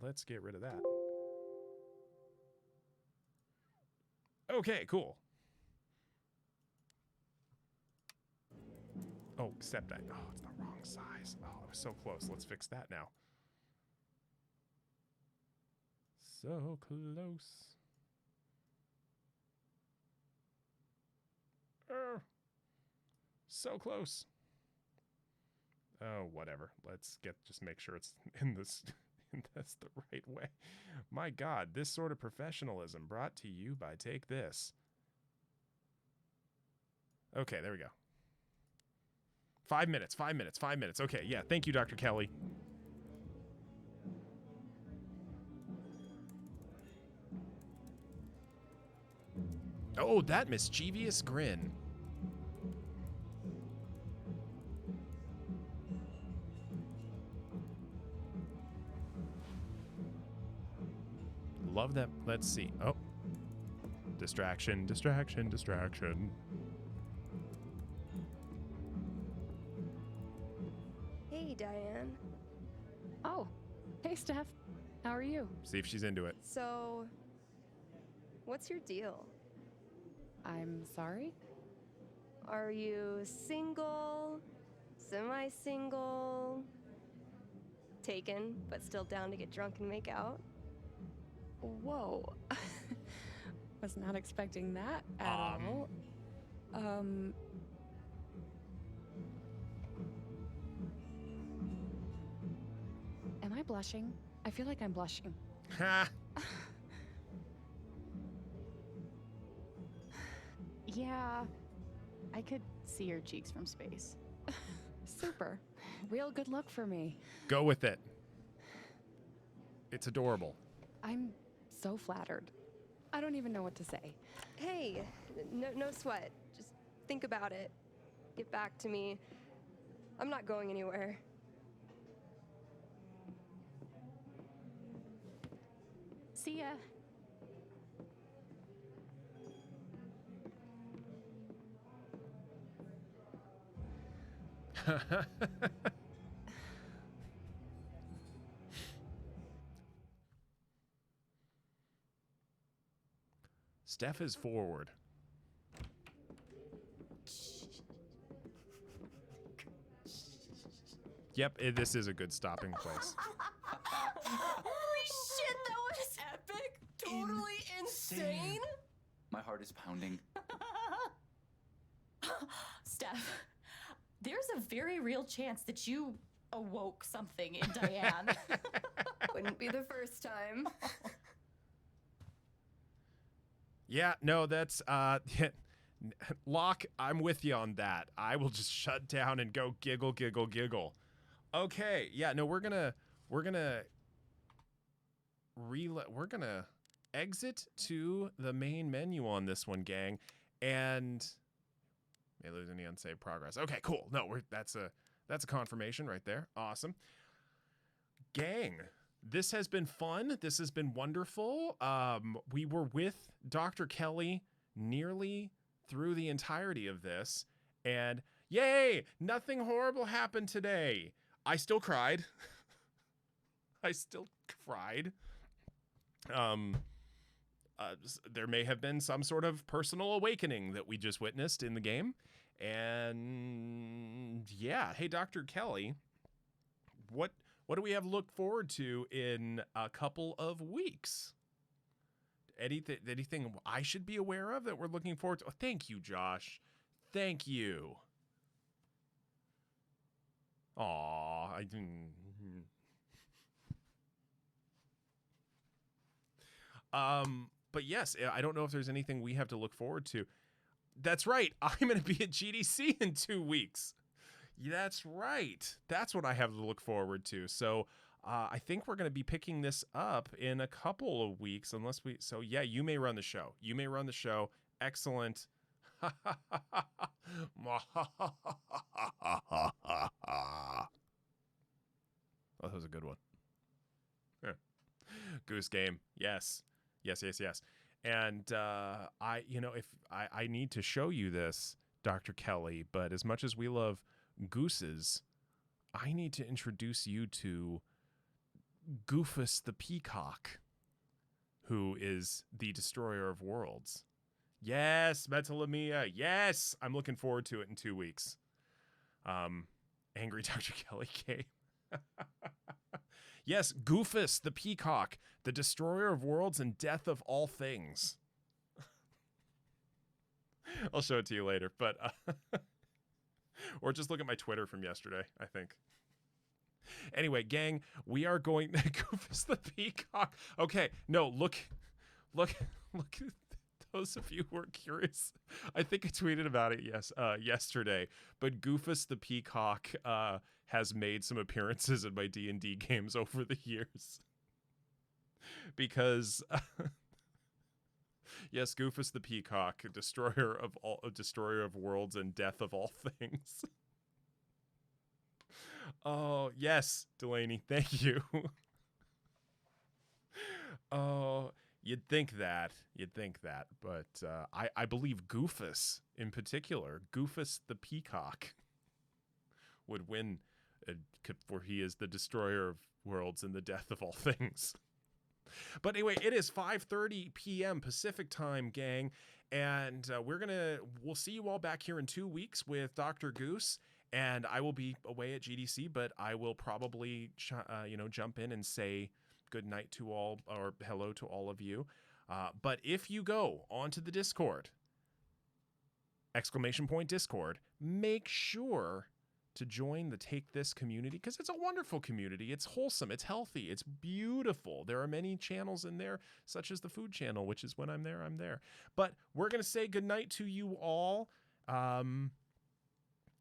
Let's get rid of that. Okay, cool. Oh, except that. Oh, it's the wrong size. Oh, it was so close. Let's fix that now. So close. So close. Oh, whatever. Let's just make sure it's in this that's the right way. My God, this sort of professionalism brought to you by Take This. Okay, there we go. 5 minutes. Okay, yeah, thank you, Dr. Kelly. Oh, that mischievous grin. Love that. Let's see. Oh. Distraction. Hey, Diane. Oh, hey, Steph. How are you? See if she's into it. So, what's your deal? I'm sorry? Are you single? Semi-single? Taken, but still down to get drunk and make out? Whoa. Was not expecting that at all. Am I blushing? I feel like I'm blushing. Ha! Yeah, I could see your cheeks from space. Super. Real good luck for me. Go with it. It's adorable. I'm so flattered. I don't even know what to say. Hey, no sweat. Just think about it. Get back to me. I'm not going anywhere. See ya. Steph is forward. Yep, this is a good stopping place. Holy shit, that was epic! Totally insane! My heart is pounding. Steph, there's a very real chance that you awoke something in Diane. Wouldn't be the first time. Yeah, no, that's Locke, I'm with you on that. I will just shut down and go giggle, giggle, giggle. Okay, yeah, no, we're gonna exit to the main menu on this one, gang, and may lose any unsaved progress. Okay, cool. No, that's a confirmation right there. Awesome, gang. This has been fun. This has been wonderful. We were with Dr. Kelli nearly through the entirety of this, and yay, nothing horrible happened today. I still cried. I still cried. There may have been some sort of personal awakening that we just witnessed in the game. And yeah, hey, Dr. Kelli, what do we have to look forward to in a couple of weeks? Anything I should be aware of that we're looking forward to? Oh, thank you, Josh. Thank you. Aw, I didn't. But yes, I don't know if there's anything we have to look forward to. That's right. I'm going to be at GDC in 2 weeks. That's right. That's what I have to look forward to. So I think we're going to be picking this up in a couple of weeks, unless we. So yeah, you may run the show. You may run the show. Excellent. Oh, that was a good one. Yeah. Goose Game. Yes. And if I need to show you this, Dr. Kelli, but as much as we love gooses, I need to introduce you to Goofus the Peacock, who is the destroyer of worlds. Yes, Metalemia. Yes, I'm looking forward to it in 2 weeks. Angry Dr. Kelli came. Yes, Goofus the Peacock, the destroyer of worlds and death of all things. I'll show it to you later, but or just look at my Twitter from yesterday, I think. Anyway, gang, we are going to Goofus the Peacock. Okay, no, look those of you who are curious, I think I tweeted about it yesterday, but Goofus the Peacock has made some appearances in my D&D games over the years. Because yes, Goofus the Peacock, destroyer of worlds and death of all things. Oh, yes, Delaney, thank you. Oh, you'd think that, but I believe Goofus in particular, Goofus the Peacock, would win, for he is the destroyer of worlds and the death of all things. But anyway, it is 5:30 p.m. Pacific time, gang, and we'll see you all back here in 2 weeks with Dr. Goose, and I will be away at GDC, but I will probably jump in and say good night to all, or hello to all of you. But if you go onto the Discord, !Discord, make sure to join the Take This community, because it's a wonderful community. It's wholesome, it's healthy, it's beautiful. There are many channels in there, such as the food channel, which is when I'm there, I'm there. But we're going to say goodnight to you all.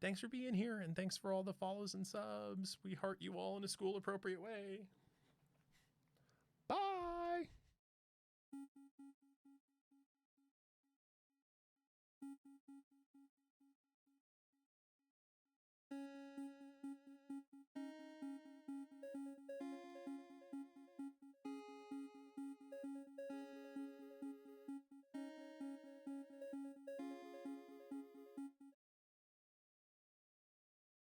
Thanks for being here, and thanks for all the follows and subs. We heart you all in a school appropriate way. Bye.